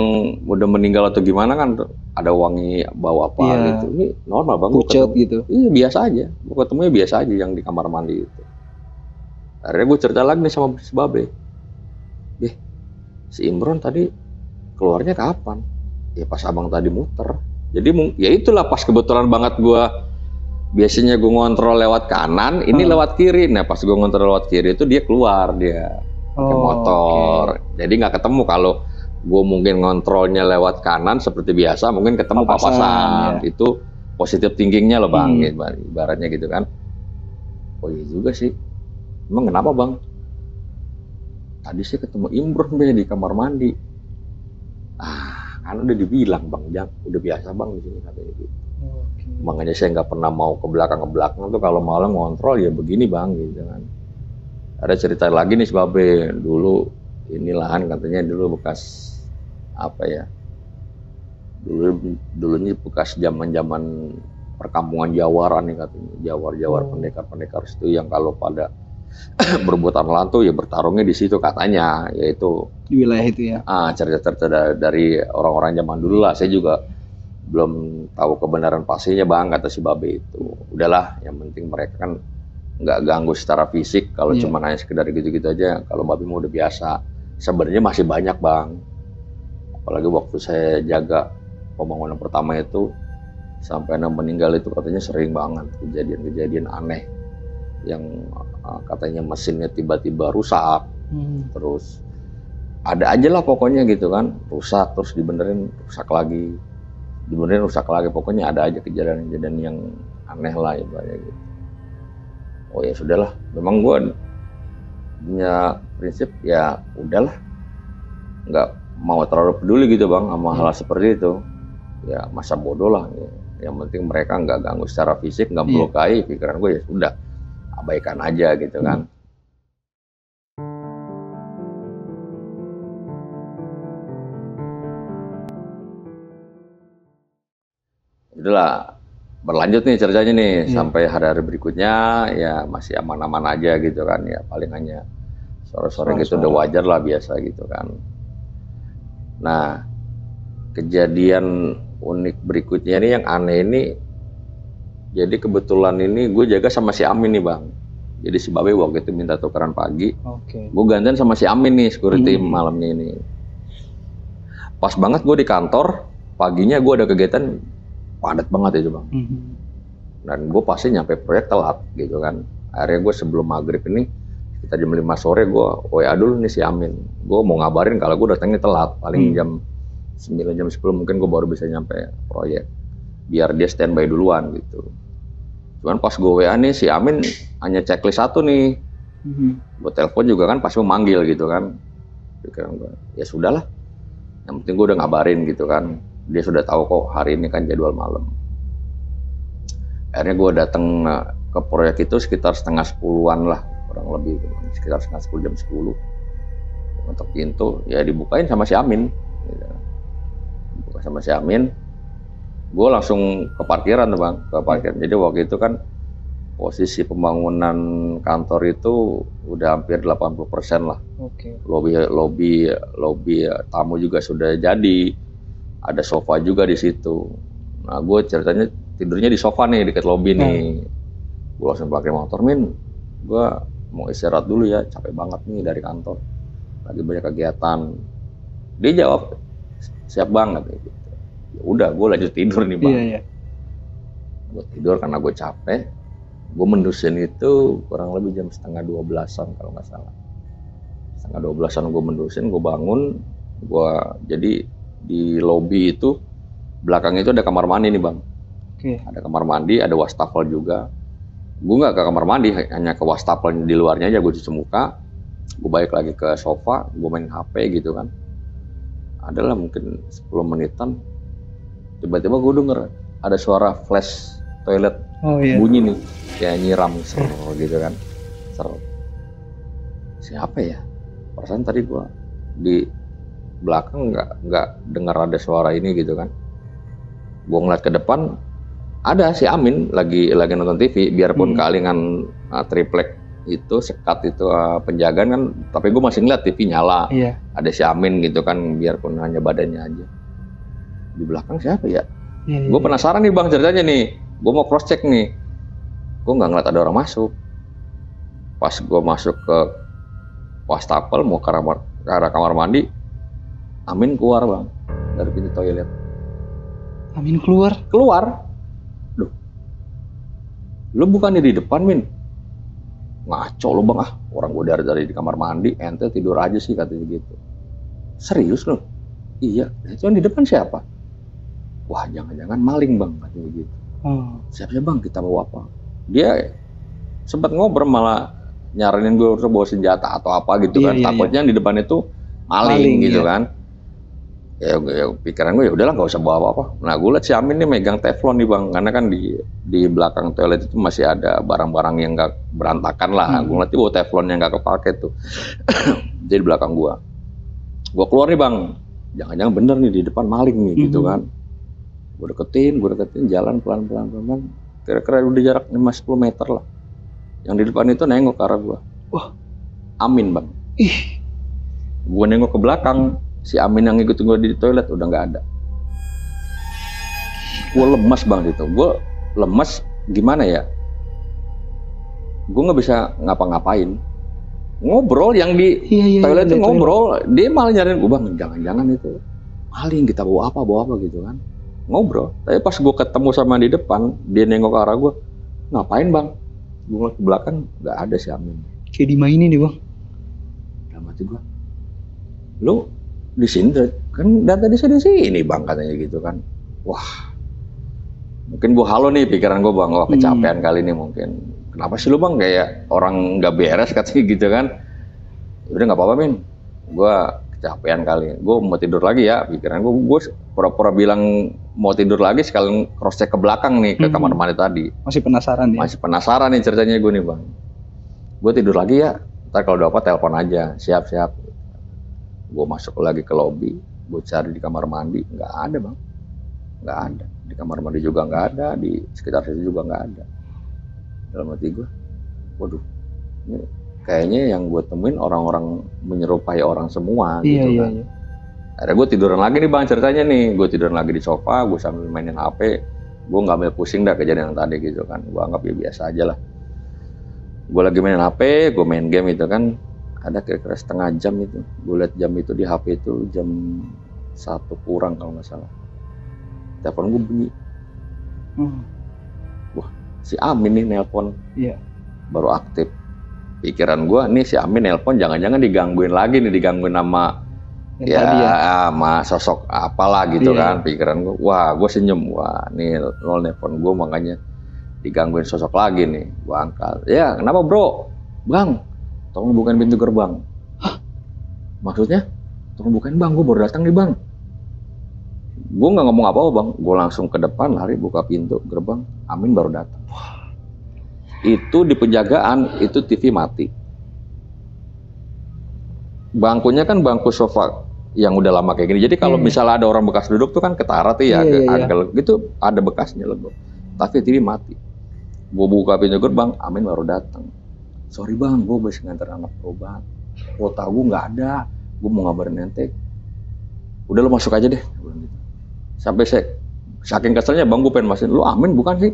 udah meninggal atau gimana kan ada wangi bau apa gitu, ini normal bang. Pucet gitu. Iya biasa aja, gue ketemunya biasa aja yang di kamar mandi itu. Akhirnya gue cerita lagi nih sama si Babe, si Imron tadi keluarnya kapan? Ya pas abang tadi muter. Jadi ya itulah pas kebetulan banget gue biasanya gue ngontrol lewat kanan, ini lewat kiri. Nah pas gue ngontrol lewat kiri itu dia keluar pakai motor. Jadi nggak ketemu. Kalau gue mungkin ngontrolnya lewat kanan seperti biasa, mungkin ketemu papasan. Itu positif thinkingnya loh bang, ibaratnya gitu kan. Oh iya juga sih. Emang kenapa bang? Tadi sih ketemu Imron di kamar mandi. Kan udah dibilang bang, udah biasa bang di sini katanya gitu. Makanya saya nggak pernah mau ke belakang tuh kalau malam ngontrol ya begini bang gitu kan. Ada cerita lagi nih si Babe, dulu ini lahan katanya dulu bekas apa ya? Dulunya bekas zaman perkampungan Jawaran nih katanya, Jawar pendekar itu yang kalau pada berbuatan lahan tuh ya bertarungnya di situ katanya, yaitu di wilayah itu ya. Cerita-cerita dari orang-orang zaman dulu lah. Saya juga belum tahu kebenaran pastinya bang, kata si Babe itu. Udahlah, yang penting mereka kan nggak ganggu secara fisik. Kalau cuma hanya sekedar gitu-gitu aja. Kalau Babe mau udah biasa. Sebenarnya masih banyak bang. Apalagi waktu saya jaga pembangunan pertama itu sampai anak meninggal itu katanya sering banget kejadian-kejadian aneh yang katanya mesinnya tiba-tiba rusak, terus ada aja lah pokoknya gitu kan, rusak terus dibenerin, rusak lagi, dibenerin rusak lagi, pokoknya ada aja kejadian-kejadian yang aneh lah ibaratnya gitu. Oh ya sudahlah, memang gue punya prinsip ya udahlah, nggak mau terlalu peduli gitu bang sama hal seperti itu. Ya masa bodoh lah, yang penting mereka nggak ganggu secara fisik, nggak melukai pikiran gue, ya sudah abaikan aja gitu kan. Itulah berlanjut nih ceritanya nih sampai hari-hari berikutnya ya masih aman-aman aja gitu kan, ya paling hanya sore-sore gitu udah wajar lah, biasa gitu kan. Nah kejadian unik berikutnya ini yang aneh ini, jadi kebetulan ini gue jaga sama si Amin nih bang. Jadi si Babe waktu itu minta tukeran pagi, gue gantian sama si Amin nih security malamnya ini. Pas banget gue di kantor, paginya gue ada kegiatan padat banget itu bang. Dan gue pasti nyampe proyek telat gitu kan. Akhirnya gue sebelum maghrib ini, kita jam 5 sore gue WA dulu nih si Amin. Gue mau ngabarin kalau gue datangnya telat, paling jam 9, jam 10 mungkin gue baru bisa nyampe proyek. Biar dia standby duluan gitu. Cuman pas gue WA nih si Amin hanya checklist satu nih. Gue telepon juga kan pasti memanggil gitu kan. Pikiran gue, ya sudahlah. Yang penting gue udah ngabarin gitu kan. dia sudah tahu kok hari ini kan jadwal malam. Akhirnya gue datang ke proyek itu sekitar 9:30-an lah, kurang lebih sekitar 9:30 jam 10. Untuk pintu ya dibukain sama si Amin, gitu. Dibuka sama si Amin, gue langsung ke parkiran tuh bang, ke parkiran. Jadi waktu itu kan posisi pembangunan kantor itu udah hampir 80% lah. Oke. Lobby tamu juga sudah jadi, ada sofa juga di situ. Nah gue ceritanya tidurnya di sofa nih dekat lobby nih. Gue langsung pakai motor, Min, gue mau istirahat dulu ya, capek banget nih dari kantor, lagi banyak kegiatan. Dia jawab, siap banget gitu. Ya udah, gue lanjut tidur nih bang. Iya. Gue tidur karena gue capek. Gue mendusin itu kurang lebih jam 11:30-an kalau nggak salah. 11:30-an gue mendusin, gue bangun. Jadi di lobby itu belakang itu ada kamar mandi nih bang. Ada kamar mandi, ada wastafel juga. Gue nggak ke kamar mandi, hanya ke wastafel di luarnya aja. Gue cuci muka, gue balik lagi ke sofa, gue main HP gitu kan. Adalah mungkin 10 menitan, tiba-tiba gue denger ada suara flash toilet bunyi nih, kayak nyiram gitu kan. Siapa ya? Perasaan tadi gue di belakang nggak dengar ada suara ini gitu kan. Gue ngeliat ke depan, ada si Amin lagi nonton TV, biarpun kealingan triplek itu sekat itu penjagaan kan, tapi gue masih ngeliat TV nyala. Ada si Amin gitu kan, biarpun hanya badannya aja. Di belakang siapa ya? Gue penasaran nih bang ceritanya nih, gue mau cross check nih. Gue nggak ngeliat ada orang masuk. Pas gue masuk ke wastafel mau ke arah kamar mandi, Amin keluar bang dari pintu toilet. Amin keluar? Duh, lu bukannya di depan, Min? Ngaco lu bang, orang gue dari di kamar mandi, ente tidur aja sih katanya gitu. Serius lu? Iya, itu yang di depan siapa? Wah jangan-jangan maling bang katanya gitu. Siap-siap bang, kita bawa apa? Dia sempat ngobrol malah nyaranin gue bawa senjata atau apa gitu kan. Takutnya di depan itu maling gitu kan. Ya pikiran gue ya udahlah nggak usah bawa apa-apa. Nah gue liat si Amin nih megang teflon nih bang, karena kan di belakang toilet itu masih ada barang-barang yang nggak berantakan lah. Gue ngeliat bawa teflon yang nggak kepake tuh. Jadi di belakang gue keluar nih bang, jangan-jangan bener nih di depan maling nih gitu kan. Gue deketin jalan pelan-pelan, kira-kira udah jarak 5-10 meter lah. Yang di depan itu nengok ke arah gue. Wah, Amin bang. Gue nengok ke belakang, si Amin yang ngikutin gue di toilet udah nggak ada. Gue lemas bang gitu. Gue lemas gimana ya? Gue nggak bisa ngapa-ngapain. Ngobrol yang di toilet itu ngobrol. Dia malah nyariin gue, bang jangan-jangan itu maling, kita bawa apa gitu kan. Ngobrol. Tapi pas gue ketemu sama di depan, dia nengok ke arah gue, ngapain bang? Gue ngeliat ke belakang nggak ada si Amin. Kayak dimainin nih bang. Dalam hati gue, lu di sini kan data di sini bang katanya gitu kan. Wah, mungkin gue halo nih pikiran gue bang, wah kecapean kali ini mungkin. Kenapa sih lu bang kayak orang nggak beres katanya gitu kan. Udah nggak apa-apa Min, gue kecapean kali, gue mau tidur lagi ya pikiran gue pura-pura bilang mau tidur lagi sekalian cross check ke belakang nih ke kamar mandi tadi. Masih penasaran ya? Masih penasaran nih ceritanya gue nih bang. Gue tidur lagi ya, ntar kalau udah apa telepon aja, siap-siap. Gue masuk lagi ke lobby, gue cari di kamar mandi, nggak ada bang, nggak ada. Di kamar mandi juga nggak ada, di sekitar situ juga nggak ada. Dalam hati gue, waduh, ini kayaknya yang gue temuin orang-orang menyerupai orang semua gitu kan. Akhirnya gue tiduran lagi nih bang ceritanya nih, gue tiduran lagi di sofa, gue sambil mainin HP, gue nggak ambil pusing dah kejadian yang tadi gitu kan, gue anggap ya biasa aja lah. Gue lagi mainin HP, gue main game itu kan, ada kira-kira setengah jam itu, gue liat jam itu di HP itu jam 1 kurang kalau nggak salah. Telepon gue bunyi, wah si Amin nih nelpon, baru aktif. Pikiran gue nih si Amin nelpon jangan-jangan digangguin lagi nih, digangguin nama sama sosok apalah gitu kan. Pikiran gue, wah gue senyum, wah nih nol nelpon gue makanya digangguin sosok lagi nih. Gue angkat, ya kenapa bro? Bang, tolong bukain pintu gerbang. Hah? Maksudnya? Tolong bukain bang, gue baru datang nih bang. Gue nggak ngomong apa-apa bang, gue langsung ke depan lari buka pintu gerbang, Amin baru datang. Itu di penjagaan itu TV mati. Bangkunya kan bangku sofa yang udah lama kayak gini. Jadi kalau misalnya ada orang bekas duduk tuh kan ketara tuh ya, agak gitu ada bekasnya loh. Tapi TV mati. Gue buka pintu gerbang, Amin baru datang. Sorry bang, gue habis nganter anak berobat. Kuota gue nggak ada, gue mau ngabarin ente. Udah lo masuk aja deh. Sampai saking keselnya bang, gue pengen masin, lo Amin bukan sih?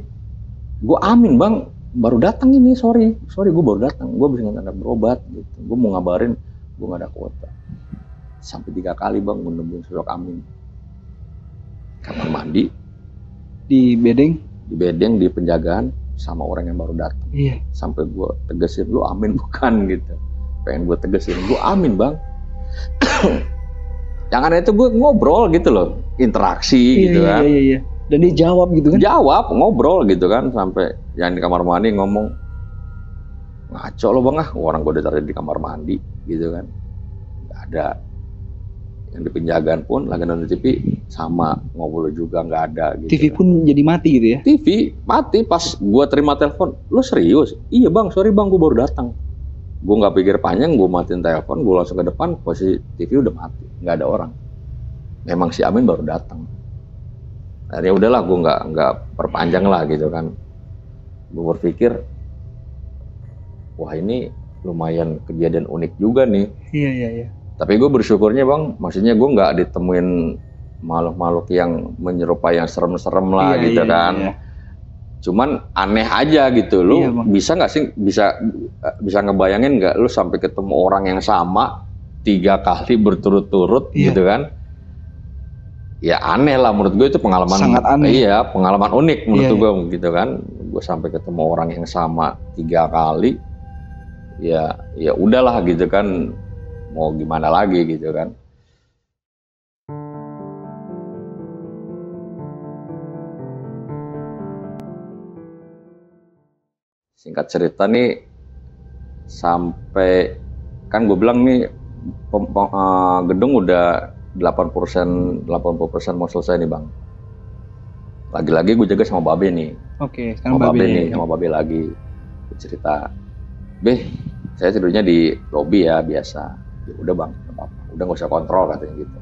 Gue Amin bang, baru datang ini, sorry gue baru datang, gue habis nganter anak berobat gitu. Gue mau ngabarin, gue nggak ada kuota. Sampai 3 kali bang menemuin sosok Amin. Kamar mandi, di bedeng, di penjagaan sama orang yang baru datang. Iya. Sampai gue tegesin, lu Amin bukan gitu. Pengen gue tegesin, gue Amin bang. Yang aneh itu gue ngobrol gitu loh, interaksi gitu kan. Iya. Dan dia jawab gitu kan? Jawab, ngobrol gitu kan. Sampai yang di kamar mandi ngomong, ngaco lo bang orang gue udah taruh di kamar mandi gitu kan. Gak ada. Yang di penjagaan pun lagi nonton TV sama, ngobrol juga nggak ada gitu. TV pun jadi mati gitu ya? TV mati pas gue terima telepon. Lo serius? Iya bang, sorry bang, gue baru datang. Gue nggak pikir panjang, gue matiin telepon, gue langsung ke depan, posisi TV udah mati, nggak ada orang. Memang si Amin baru datang. Nah, ya udahlah, gue nggak perpanjang lah gitu kan. Gue berpikir, wah ini lumayan kejadian unik juga nih. Iya. Tapi gue bersyukurnya bang, maksudnya gue nggak ditemuin makhluk-makhluk yang menyerupai yang serem-serem lah gitu kan. Iya. Cuman aneh aja gitu, lu bisa nggak sih bisa ngebayangin nggak lu sampai ketemu orang yang sama 3 kali berturut-turut gitu kan? Ya aneh lah menurut gue, itu pengalaman sangat aneh. Iya, pengalaman unik menurut gue gitu kan. Gue sampai ketemu orang yang sama 3 kali, ya udahlah gitu kan, mau gimana lagi gitu kan. Singkat cerita nih, sampai kan gue bilang nih gedung udah 80% mau selesai nih bang. Lagi-lagi gue jaga sama Babe nih. Oke, sama Babe nih, sama Babe lagi. Gue cerita, Be, saya tidurnya di lobi ya biasa. Ya udah bang, apa-apa. Udah nggak usah kontrol katanya gitu.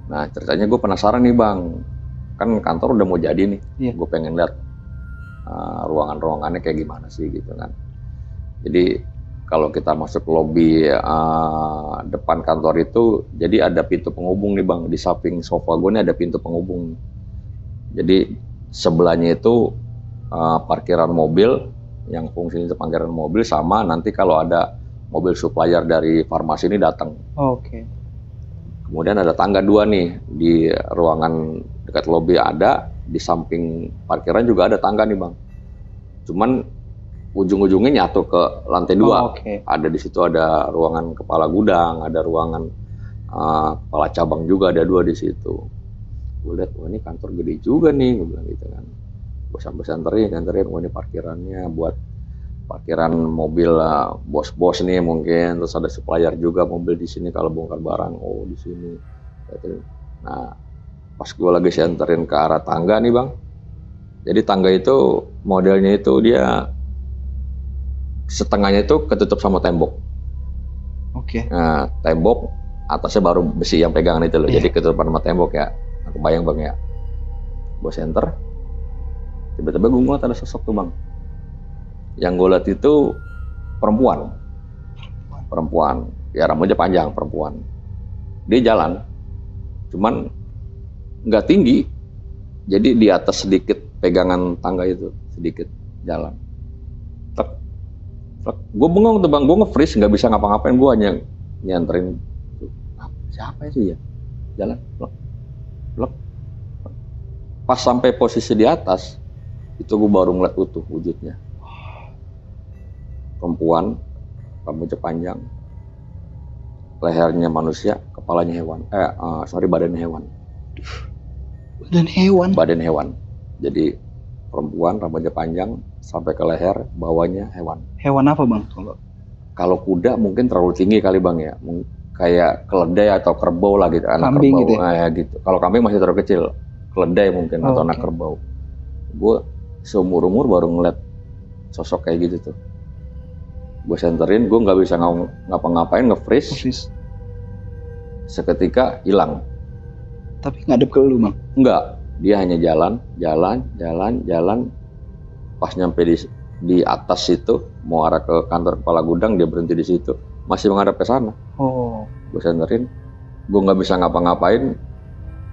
Nah ceritanya gue penasaran nih bang, kan kantor udah mau jadi nih. Gue pengen lihat ruangan-ruangannya kayak gimana sih gitu kan. Jadi kalau kita masuk lobi depan kantor itu, jadi ada pintu penghubung nih bang. Di samping sofa gue nih ada pintu penghubung. Jadi sebelahnya itu parkiran mobil, yang fungsinya parkiran mobil, sama nanti kalau ada mobil supplier dari farmasi ini datang. Oke. Kemudian ada tangga 2 nih di ruangan dekat lobi ada. Di samping parkiran juga ada tangga nih bang. Cuman ujung-ujungnya nyatu ke lantai 2. Ada di situ ada ruangan kepala gudang, ada ruangan kepala cabang juga, ada 2 di situ. Gue lihat, wah ini kantor gede juga nih, gue bilang gitu kan. Gue sampai senterin, wah ini parkirannya buat parkiran mobil bos-bos nih mungkin. Terus ada supplier juga mobil di sini kalau bongkar barang, oh di sini. Nah pas gue lagi senterin ke arah tangga nih bang, jadi tangga itu modelnya itu dia setengahnya itu ketutup sama tembok. Nah tembok atasnya baru besi yang pegangan itu loh, jadi ketutupan sama tembok ya. Aku bayang bang ya, gue senter, tiba-tiba gue ngeliat ada sosok tuh bang. Yang gue liat itu perempuan, ya rambutnya panjang, perempuan. Dia jalan, cuman nggak tinggi, jadi di atas sedikit pegangan tangga itu, sedikit jalan. Gue bengong tuh bang, gue nge-freeze, nggak bisa ngapa-ngapain, gue hanya nyanterin. Siapa itu ya? Jalan, plek. Pas sampai posisi di atas, itu gue baru ngeliat utuh wujudnya. Perempuan, rambutnya panjang, lehernya manusia, kepalanya hewan. Badannya hewan. Badan hewan. Jadi perempuan, rambutnya panjang sampai ke leher, bawahnya hewan. Hewan apa bang? Kalau kuda mungkin terlalu tinggi kali bang ya. kayak keledai atau kerbau lah gitu, anak Kambing kerbau gitu ya? ya gitu. Kalau kambing masih terlalu kecil, keledai mungkin atau anak kerbau. Gue seumur umur baru ngeliat sosok kayak gitu tuh. Gue senterin, gue nggak bisa ngapa-ngapain, nge-freeze. Seketika hilang. Tapi ngadep ke lu, Bang? Enggak, dia hanya jalan. Pas nyampe di atas situ, mau arah ke kantor kepala gudang, dia berhenti di situ. Masih menghadap ke sana. Gue senterin, gue nggak bisa ngapa-ngapain.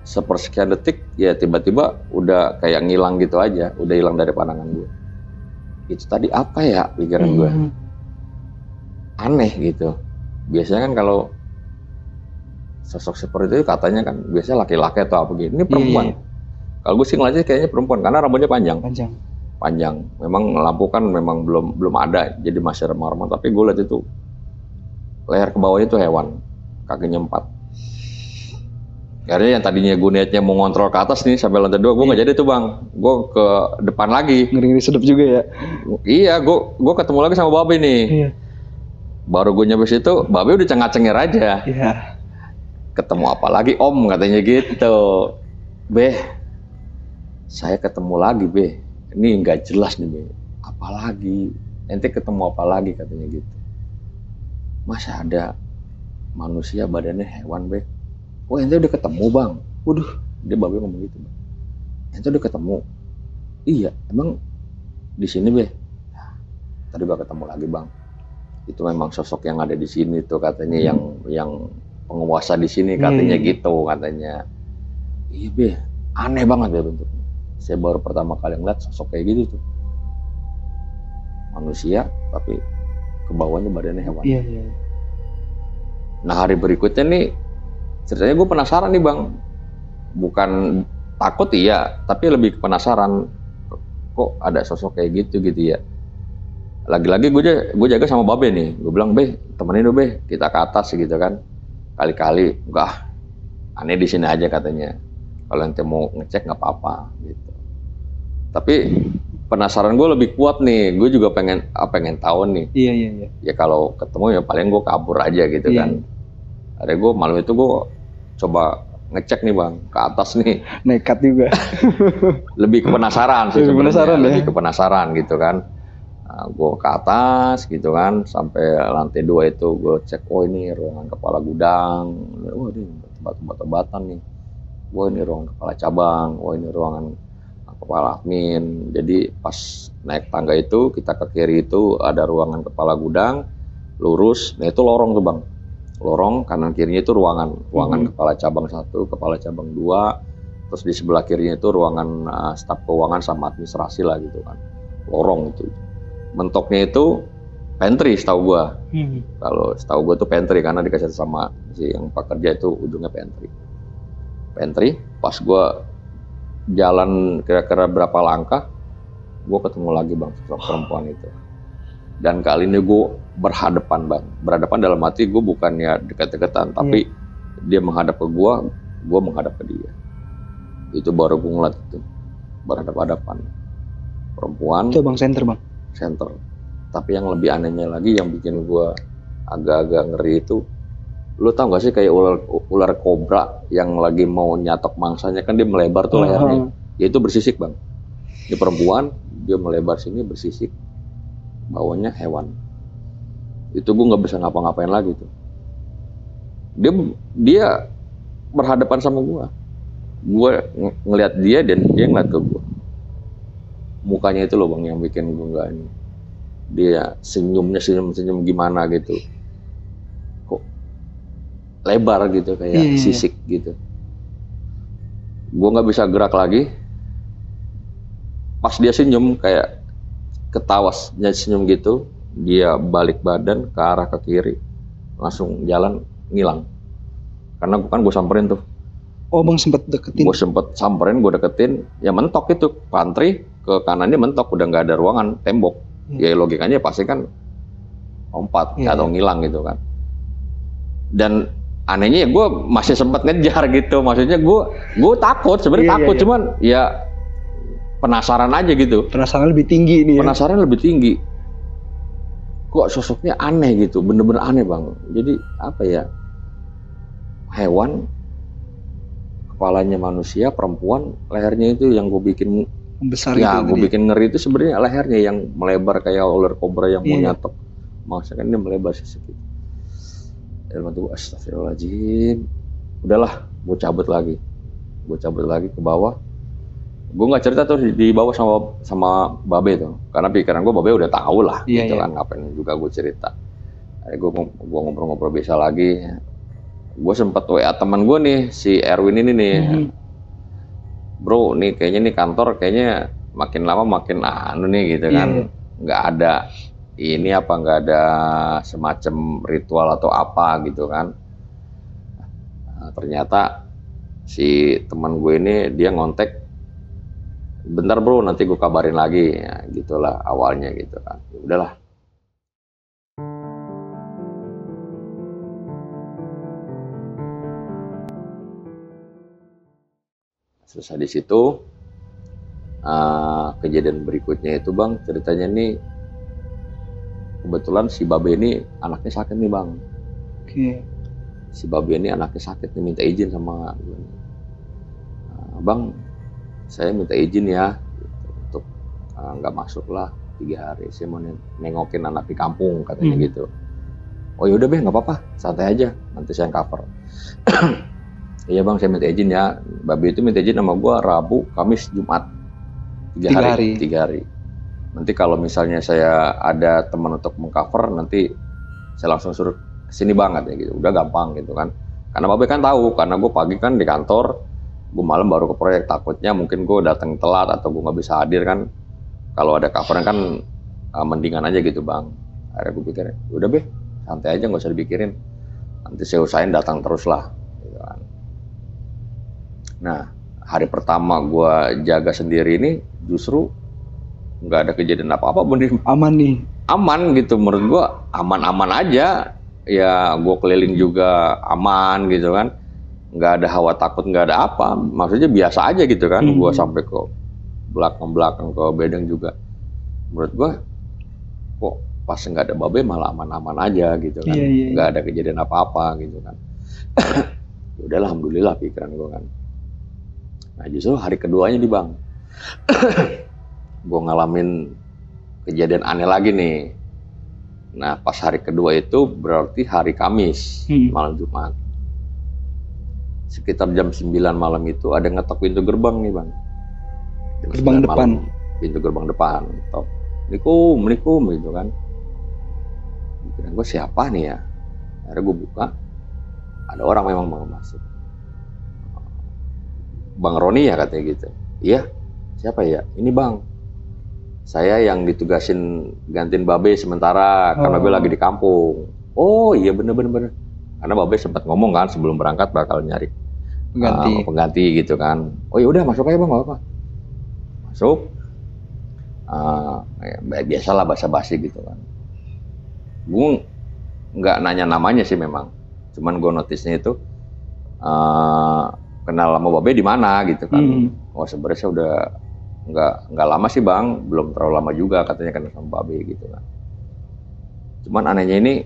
Sepersekian detik, ya tiba-tiba udah kayak ngilang gitu aja, udah hilang dari pandangan gue. Itu tadi apa ya pikiran gue? Aneh gitu. Biasanya kan kalau sosok seperti itu katanya kan biasanya laki-laki atau apa gitu. Ini perempuan. Kalau gue sih ngeliatnya kayaknya perempuan karena rambutnya panjang. Memang lampu kan memang belum ada, jadi masih remang-remang. Tapi gue lihat itu leher ke bawahnya itu hewan, kakinya 4. Karena yang tadinya gue niatnya mau ngontrol ke atas nih sampai lantai 2, gue nggak jadi tuh Bang. Gue ke depan lagi. Ngeri-ngeri sedap juga ya. Iya, gue ketemu lagi sama Babe nih. Iya. Baru gue nyampe situ, Babe udah cengar-cengir aja. Iya. Ketemu apa lagi Om, katanya gitu. Be, saya ketemu lagi Be. Ini nggak jelas nih Be. Apalagi, ente ketemu apa lagi katanya gitu. Masa ada manusia badannya hewan Be? Oh ente udah ketemu Bang. Waduh, dia Babe ngomong gitu Bang. Ente udah ketemu? Iya, emang di sini Be? Tadi Bang ketemu lagi Bang. Itu memang sosok yang ada di sini tuh katanya yang penguasa di sini katanya gitu katanya. Iya Be, aneh banget ya bentuknya. Saya baru pertama kali ngeliat sosok kayak gitu tuh. Manusia tapi ke bawahnya badannya hewan. Iya. Nah hari berikutnya nih ceritanya gue penasaran nih Bang. Bukan takut iya, tapi lebih penasaran kok ada sosok kayak gitu ya. Lagi-lagi gue jaga sama Babe nih. Gue bilang Be, temenin dong Be, kita ke atas gitu kan. Kali-kali enggak, aneh di sini aja katanya. Kalau ente mau ngecek nggak apa-apa gitu. Tapi penasaran gue lebih kuat nih. Gue juga pengen tahu nih. Iya. Ya kalau ketemu ya paling gue kabur aja gitu kan. Ada gue malam itu gue coba ngecek nih Bang ke atas nih. Nekat juga. Lebih ke penasaran sih sebenarnya. Lebih ke penasaran gitu kan. Nah, gue ke atas gitu kan sampai lantai 2 itu gue cek, oh ini ruangan kepala gudang, wah ini tempat-tempatan nih, wah ini ruangan kepala cabang, wah ini ruangan kepala admin. Jadi pas naik tangga itu kita ke kiri itu ada ruangan kepala gudang, lurus, nah itu lorong tuh Bang, lorong kanan kirinya itu ruangan kepala cabang 1, kepala cabang 2, terus di sebelah kirinya itu ruangan staf keuangan sama administrasi lah gitu kan, lorong itu. Mentoknya itu pantry setahu gua. Kalau setahu gua tuh pantry karena dikasih sama si yang pekerja itu ujungnya pantry. Pas gua jalan kira-kira berapa langkah, gua ketemu lagi Bang sosok perempuan itu. Dan kali ini gua berhadapan Bang. Berhadapan dalam arti gua bukannya dekat-dekatan, tapi dia menghadap ke gua menghadap ke dia. Itu baru gua ngeliat itu berhadapan-hadapan. Perempuan. Itu Bang center. Tapi yang lebih anehnya lagi yang bikin gue agak-agak ngeri itu, lu tau gak sih kayak ular kobra yang lagi mau nyatok mangsanya kan dia melebar tuh lehernya, ya itu bersisik Bang. Ini perempuan dia melebar sini bersisik, bawahnya hewan. Itu gue nggak bisa ngapa-ngapain lagi tuh. Dia berhadapan sama gue ngelihat dia dan dia ngeliat ke gue. Mukanya itu loh Bang yang bikin gue nggak ini. Dia senyum gimana gitu. Kok lebar gitu kayak sisik gitu. Gue nggak bisa gerak lagi. Pas dia senyum kayak ketawa senyum gitu, dia balik badan ke arah ke kiri, langsung jalan ngilang. Karena gue samperin tuh. Oh Bang sempet deketin? Gue sempet samperin, gue deketin, ya mentok itu pantry. Ke kanannya mentok, udah nggak ada ruangan, tembok. Ya logikanya pasti kan lompat atau ngilang gitu kan. Dan anehnya ya gue masih sempat ngejar gitu, maksudnya gue takut sebenarnya cuman ya penasaran aja gitu. Penasaran lebih tinggi nih. Penasaran lebih tinggi. Kok sosoknya aneh gitu, bener-bener aneh Bang. Jadi apa ya? hewan, kepalanya manusia, perempuan, lehernya itu yang gue bikin Besar ya, itu gue bikin ngeri itu sebenarnya lehernya yang melebar kayak ular kobra yang mau nyatok. Maksudnya kan dia melebar segitu. Dalam tuh astagfirullahaladzim. Udahlah, gue cabut lagi ke bawah. Gue nggak cerita tuh di bawah sama Babe tuh, karena pikiran gue Babe udah tahu lah, gitu kan, ngapain juga gue cerita. Gue ngobrol-ngobrol biasa lagi. Gue sempet WA teman gue nih, si Erwin ini nih. Bro, nih kayaknya nih kantor kayaknya makin lama makin anu nih gitu kan. Nggak ada ini apa, nggak ada semacam ritual atau apa gitu kan. Nah, ternyata si teman gue ini dia ngontek, bentar bro nanti gue kabarin lagi, ya, gitulah awalnya gitu kan. Ya udahlah. Selesai di situ, kejadian berikutnya itu bang, ceritanya nih kebetulan si Babe ini anaknya sakit nih bang. Si Babe ini anaknya sakit nih, minta izin sama gue. Bang, saya minta izin ya gitu, untuk nggak masuk lah 3 hari. Saya mau nengokin anak di kampung katanya gitu. Oh yaudah Be, nggak apa-apa, santai aja, nanti saya yang cover. Iya bang, saya minta izin ya. Babe itu minta izin sama gue Rabu, Kamis, Jumat. 3 hari. Nanti kalau misalnya saya ada teman untuk mengcover, nanti saya langsung suruh kesini banget ya gitu. Udah gampang gitu kan. Karena Babe kan tahu, karena gue pagi kan di kantor, gue malam baru ke proyek. Takutnya mungkin gue datang telat atau gue nggak bisa hadir kan. Kalau ada coveran kan mendingan aja gitu bang. Akhirnya gue pikir, udah Be, santai aja, nggak usah dipikirin. Nanti saya usahain datang terus lah. Gitu kan. Nah, hari pertama gue jaga sendiri ini justru nggak ada kejadian apa-apa, bener. Aman gitu, menurut gue aman-aman aja. Ya gue keliling juga aman gitu kan, nggak ada hawa takut, nggak ada apa, maksudnya biasa aja gitu kan. Gue sampai ke belakang ke bedeng juga, menurut gue kok pas nggak ada Babe malah aman-aman aja gitu kan. Nggak ada kejadian apa-apa gitu kan. Udahlah, alhamdulillah pikiran gue kan. Nah justru hari keduanya nih bang, gue ngalamin kejadian aneh lagi nih. Nah pas hari kedua itu berarti hari Kamis, malam Jumat. Sekitar jam 9 malam itu ada ngetok pintu gerbang nih bang. Gerbang depan. Pintu gerbang depan. Tok. Assalamualaikum gitu kan. Pikiran gue siapa nih ya? Akhirnya gue buka, ada orang memang mau masuk. Bang Roni ya katanya gitu. Iya, siapa ya? Ini bang, saya yang ditugasin gantiin Babe sementara, karena Babe lagi di kampung. Oh iya bener. Karena Babe sempat ngomong kan sebelum berangkat bakal nyari pengganti gitu kan. Oh ya udah masuk aja bang, nggak apa-apa. Masuk. Biasalah basa-basi gitu kan. Gue nggak nanya namanya sih memang, cuman gue notisnya itu kenal sama Babe di mana gitu kan. Oh sebenarnya saya udah nggak lama sih bang, belum terlalu lama juga katanya kenal sama Babe gitu kan. Cuman anehnya ini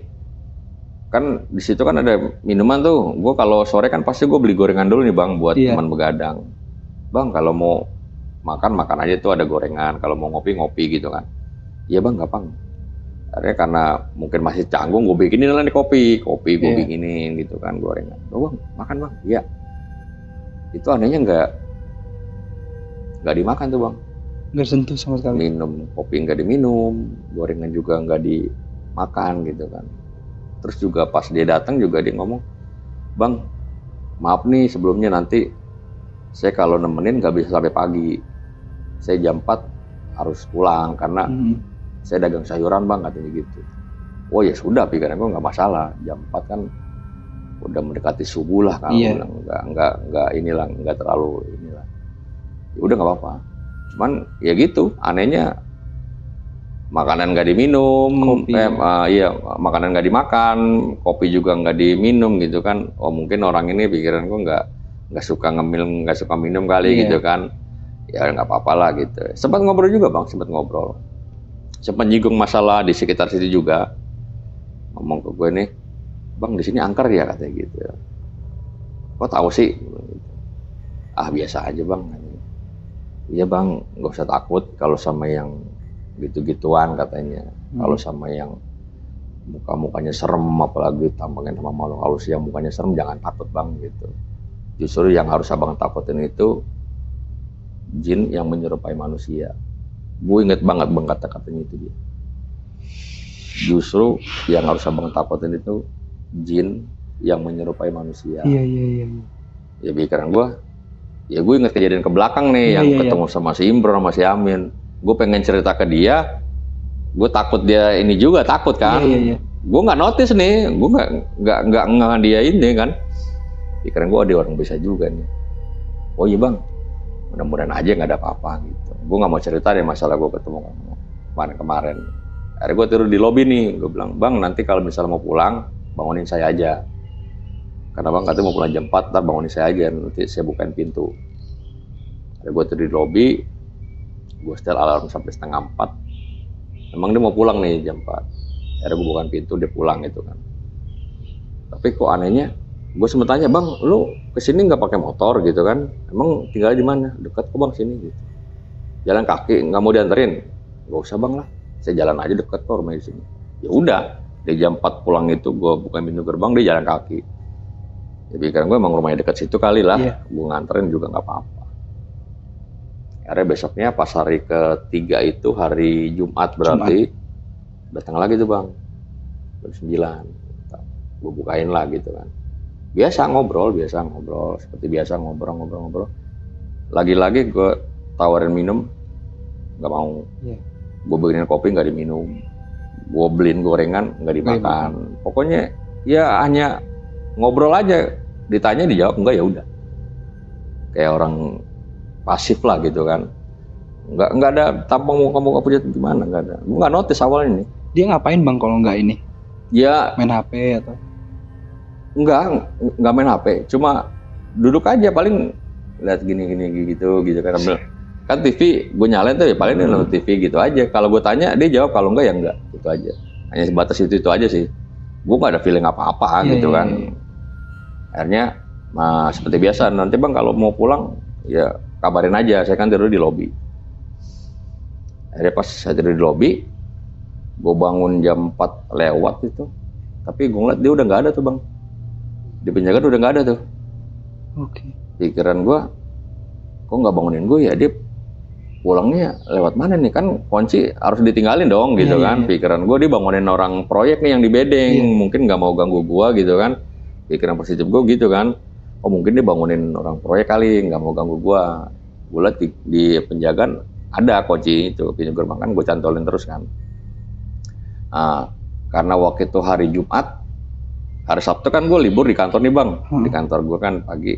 kan di situ kan ada minuman tuh. Gue kalau sore kan pasti gue beli gorengan dulu nih bang buat teman begadang. Bang kalau mau makan aja tuh ada gorengan, kalau mau ngopi gitu kan. Iya bang, gampang. Akhirnya karena mungkin masih canggung, gue bikinin lah nih kopi gue bikinin gitu kan, gorengan. Oh bang, makan bang. Iya. Itu anehnya nggak dimakan tuh bang. Nggak sentuh sama sekali. Minum kopi nggak diminum, gorengan juga nggak dimakan gitu kan. Terus juga pas dia datang juga dia ngomong, bang maaf nih sebelumnya, nanti saya kalau nemenin nggak bisa sampai pagi, saya jam 4 harus pulang karena saya dagang sayuran bang katanya gitu. Oh ya sudah, pikiran gue nggak masalah, jam 4 kan udah mendekati subuh lah kan. Nggak terlalu inilah. Ya udah nggak apa-apa. Cuman ya gitu, anehnya makanan nggak diminum, makanan nggak dimakan, kopi juga nggak diminum gitu kan. Oh mungkin orang ini pikiran gue nggak suka ngemil, nggak suka minum kali gitu kan. Ya nggak apa-apa lah gitu. Sempat ngobrol juga bang, sempat nyinggung masalah di sekitar situ juga. Ngomong ke gue nih, bang di sini angker ya katanya gitu. Kok tahu sih? Ah biasa aja bang. Iya bang, nggak usah takut kalau sama yang gitu-gituan katanya. Kalau sama yang muka-mukanya serem, apalagi tampangin sama makhluk halus yang mukanya serem, jangan takut bang gitu. Justru yang harus abang takutin itu jin yang menyerupai manusia. Gue inget banget bang kata-katanya itu dia. Justru yang harus abang takutin itu jin yang menyerupai manusia. Iya. Ya pikiran gue, ya gue inget kejadian ke belakang nih yang ketemu sama si Imron sama si Amin. Gue pengen cerita ke dia, gue takut dia ini juga takut kan. Gue nggak notice nih, gue nggak dia ini kan. Pikiran gue ada orang bisa juga nih. Oh iya bang, mudah-mudahan aja nggak ada apa-apa gitu. Gue nggak mau cerita deh masalah gue ketemu kemarin. Akhirnya gue tidur di lobi nih. Gue bilang, bang nanti kalau misalnya mau pulang, bangunin saya aja. Karena bang katanya mau pulang jam 4, ntar bangunin saya aja, nanti saya bukain pintu. Akhirnya gue tidur di lobi, gue setel alarm sampai setengah 4. Emang dia mau pulang nih jam 4. Akhirnya gue bukain pintu, dia pulang itu kan. Tapi kok anehnya, gue sempet tanya, bang lu kesini nggak pakai motor gitu kan? Emang tinggal di mana? Dekat kok bang sini gitu. Jalan kaki, nggak mau dianterin? Gak usah bang lah, saya jalan aja dekat kok rumah di sini. Ya udah, di jam 4 pulang itu gue bukain pintu gerbang, dia jalan kaki. Jadi kan gue emang rumahnya dekat situ kali lah, gue nganterin juga nggak apa-apa. Akhirnya besoknya pas hari ketiga itu hari Jumat berarti datang lagi tuh bang jam 9, gue bukain lah gitu kan. Biasa ngobrol seperti biasa ngobrol. Lagi-lagi gue tawarin minum, nggak mau. Gue bikinin kopi nggak diminum, gue beliin gorengan nggak dimakan. Pokoknya ya hanya ngobrol aja, ditanya dijawab enggak ya udah. Kayak orang pasif lah gitu kan. Nggak ada tampang muka-muka punya gimana, nggak ada. Gue nggak notice awalnya nih. Dia ngapain bang kalau nggak ini? Ya main HP atau? Nggak main HP, cuma duduk aja paling lihat gini gitu kan. Kan TV gue nyalain tuh ya paling dia nonton TV gitu aja. Kalau gue tanya dia jawab, kalau enggak ya enggak, gitu aja. Hanya sebatas itu aja sih. Gue nggak ada feeling apa-apa gitu kan. Akhirnya seperti biasa, nanti bang kalau mau pulang ya kabarin aja, saya kan tidur di lobi. Akhirnya pas saya tidur di lobi, gue bangun jam 4 lewat itu, tapi gue ngeliat dia udah nggak ada tuh bang. Di penjagaan udah nggak ada tuh. Pikiran gue, kok nggak bangunin gue ya, dia pulangnya lewat mana nih, kan kunci harus ditinggalin dong gitu kan. Pikiran gue dia bangunin orang proyek nih yang di bedeng, mungkin nggak mau ganggu gue gitu kan. Pikiran positif gue gitu kan, oh mungkin dia bangunin orang proyek kali, nggak mau ganggu gue. Gue liat di penjagaan ada kunci itu, pintu gerbang kan gue cantolin terus kan. Karena waktu itu hari Jumat, hari Sabtu kan gue libur di kantor nih bang. Di kantor gue kan pagi,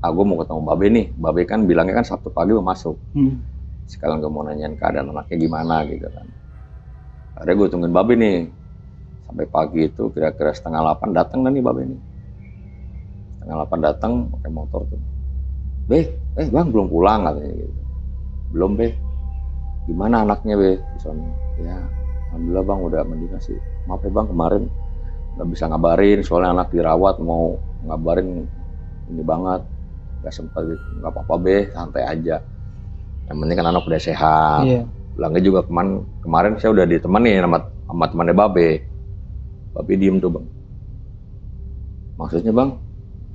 gue mau ketemu Babe nih. Babe kan bilangnya kan Sabtu pagi mau masuk. Sekalian gue mau nanyain keadaan anaknya gimana gitu kan. Akhirnya gue tungguin Babe nih sampai pagi itu, kira-kira setengah 8 datang nih Babe nih. Setengah 8 datang pakai motor tuh. Bang belum pulang katanya gitu. Belum gimana anaknya di sana? Ya alhamdulillah bang udah mendingan sih. Maaf ya bang kemarin nggak bisa ngabarin, soalnya anak dirawat, mau ngabarin ini banget nggak sempat gitu. Nggak apa-apa santai aja, yang penting kan anak udah sehat. Bilangnya juga kemarin saya udah ditemani sama temannya Babe diem tuh bang. Maksudnya bang,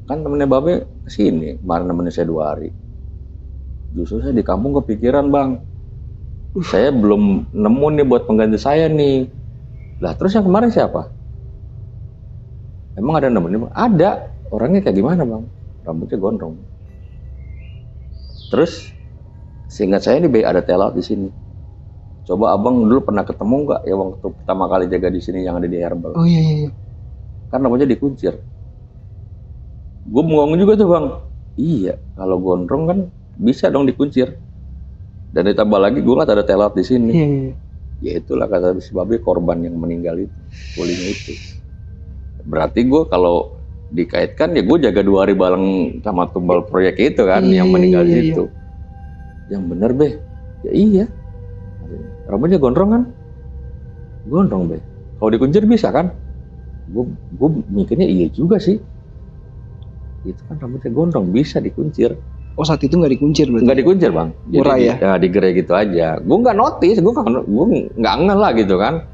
kan temennya Babe kesini kemarin nemenin saya 2 hari. Justru saya di kampung kepikiran bang, saya belum nemu nih buat pengganti saya nih. Lah terus yang kemarin siapa? Emang ada nemenin bang? Ada. Orangnya kayak gimana bang? Rambutnya gondrong. Terus seingat saya nih ada telat di sini. Coba abang dulu pernah ketemu nggak ya waktu pertama kali jaga di sini yang ada di Herbal? Oh iya. Kan namanya dikuncir. Gue bengong juga tuh bang. Iya, kalau gondrong kan bisa dong dikuncir. Dan ditambah lagi gue nggak ada telat di sini. Ya itulah kata si Babe korban yang meninggal itu, kulinya itu. Berarti gue kalau dikaitkan ya gue jaga 2 hari bareng sama tumbal proyek itu kan, yang meninggal itu. Yang bener ya iya. Rambutnya gondrong kan? Gondrong kalau dikuncir bisa kan? Gue mikirnya iya juga sih. itu kan rambutnya gondrong, bisa dikuncir. Oh saat itu nggak dikuncir berarti? Nggak dikuncir bang, murah jadi ya? digerai gitu aja. Gue nggak notice, gue nggak ngeh lah gitu kan.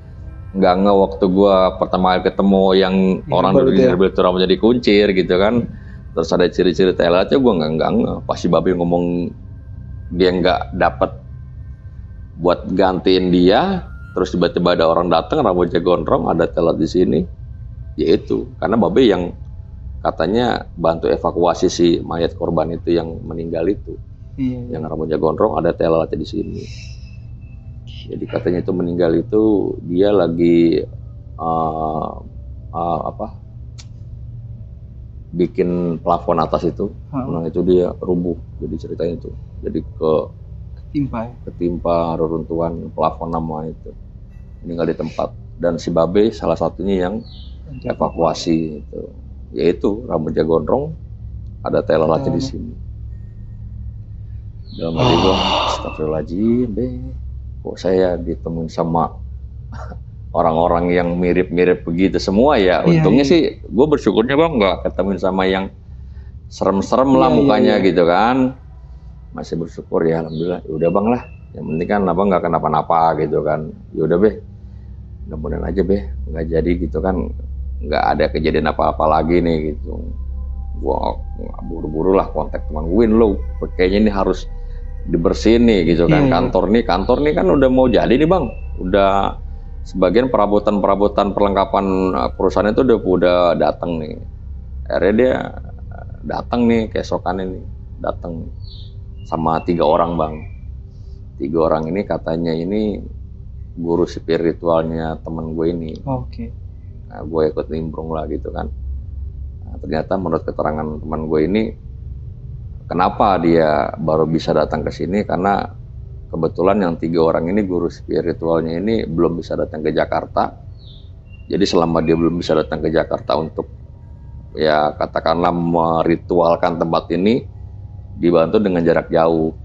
Nggak ngeh waktu gue pertama kali ketemu yang orang dari itu rambutnya dikuncir gitu kan. Terus ada ciri-ciri telatnya, gue nggak ngeh. Pasti babi ngomong dia nggak dapat buat gantiin dia, terus tiba-tiba ada orang datang rambutnya gondrong, ada telat di sini, yaitu karena babe yang katanya bantu evakuasi si mayat korban itu yang meninggal itu, yang rambutnya gondrong, ada telatnya di sini. Jadi katanya itu meninggal itu dia lagi bikin plafon atas itu, nah itu dia rubuh, jadi ceritanya itu, jadi ketimpa reruntuhan plafon nama itu, meninggal di tempat. Dan si babe salah satunya yang evakuasi itu, yaitu rambutnya gondrong, ada telatnya di sini. Dalam hati gua, astagfirullahaladzim, kok saya ditemuin sama orang-orang yang mirip-mirip begitu semua ya. Untungnya sih gue bersyukurnya gue nggak ketemuin sama yang serem-serem lah mukanya gitu kan. Masih bersyukur ya, alhamdulillah. Udah bang lah, yang penting kan abang nggak kenapa-napa gitu kan. Ya udah mudah-mudahan aja nggak jadi gitu kan, nggak ada kejadian apa-apa lagi nih gitu. Gua buru-buru lah kontak teman gue, lo kayaknya ini harus dibersihin nih gitu kan. Kantor nih kan udah mau jadi nih bang, udah sebagian perabotan perlengkapan perusahaan itu udah datang nih. Akhirnya dia datang nih keesokan ini, datang sama 3 orang bang. 3 orang ini katanya ini guru spiritualnya temen gue ini. Nah, gue ikut nimbrung lah gitu kan. Nah, ternyata menurut keterangan teman gue ini, kenapa dia baru bisa datang ke sini, karena kebetulan yang 3 orang ini guru spiritualnya ini belum bisa datang ke Jakarta. Jadi selama dia belum bisa datang ke Jakarta untuk ya katakanlah meritualkan tempat ini, dibantu dengan jarak jauh.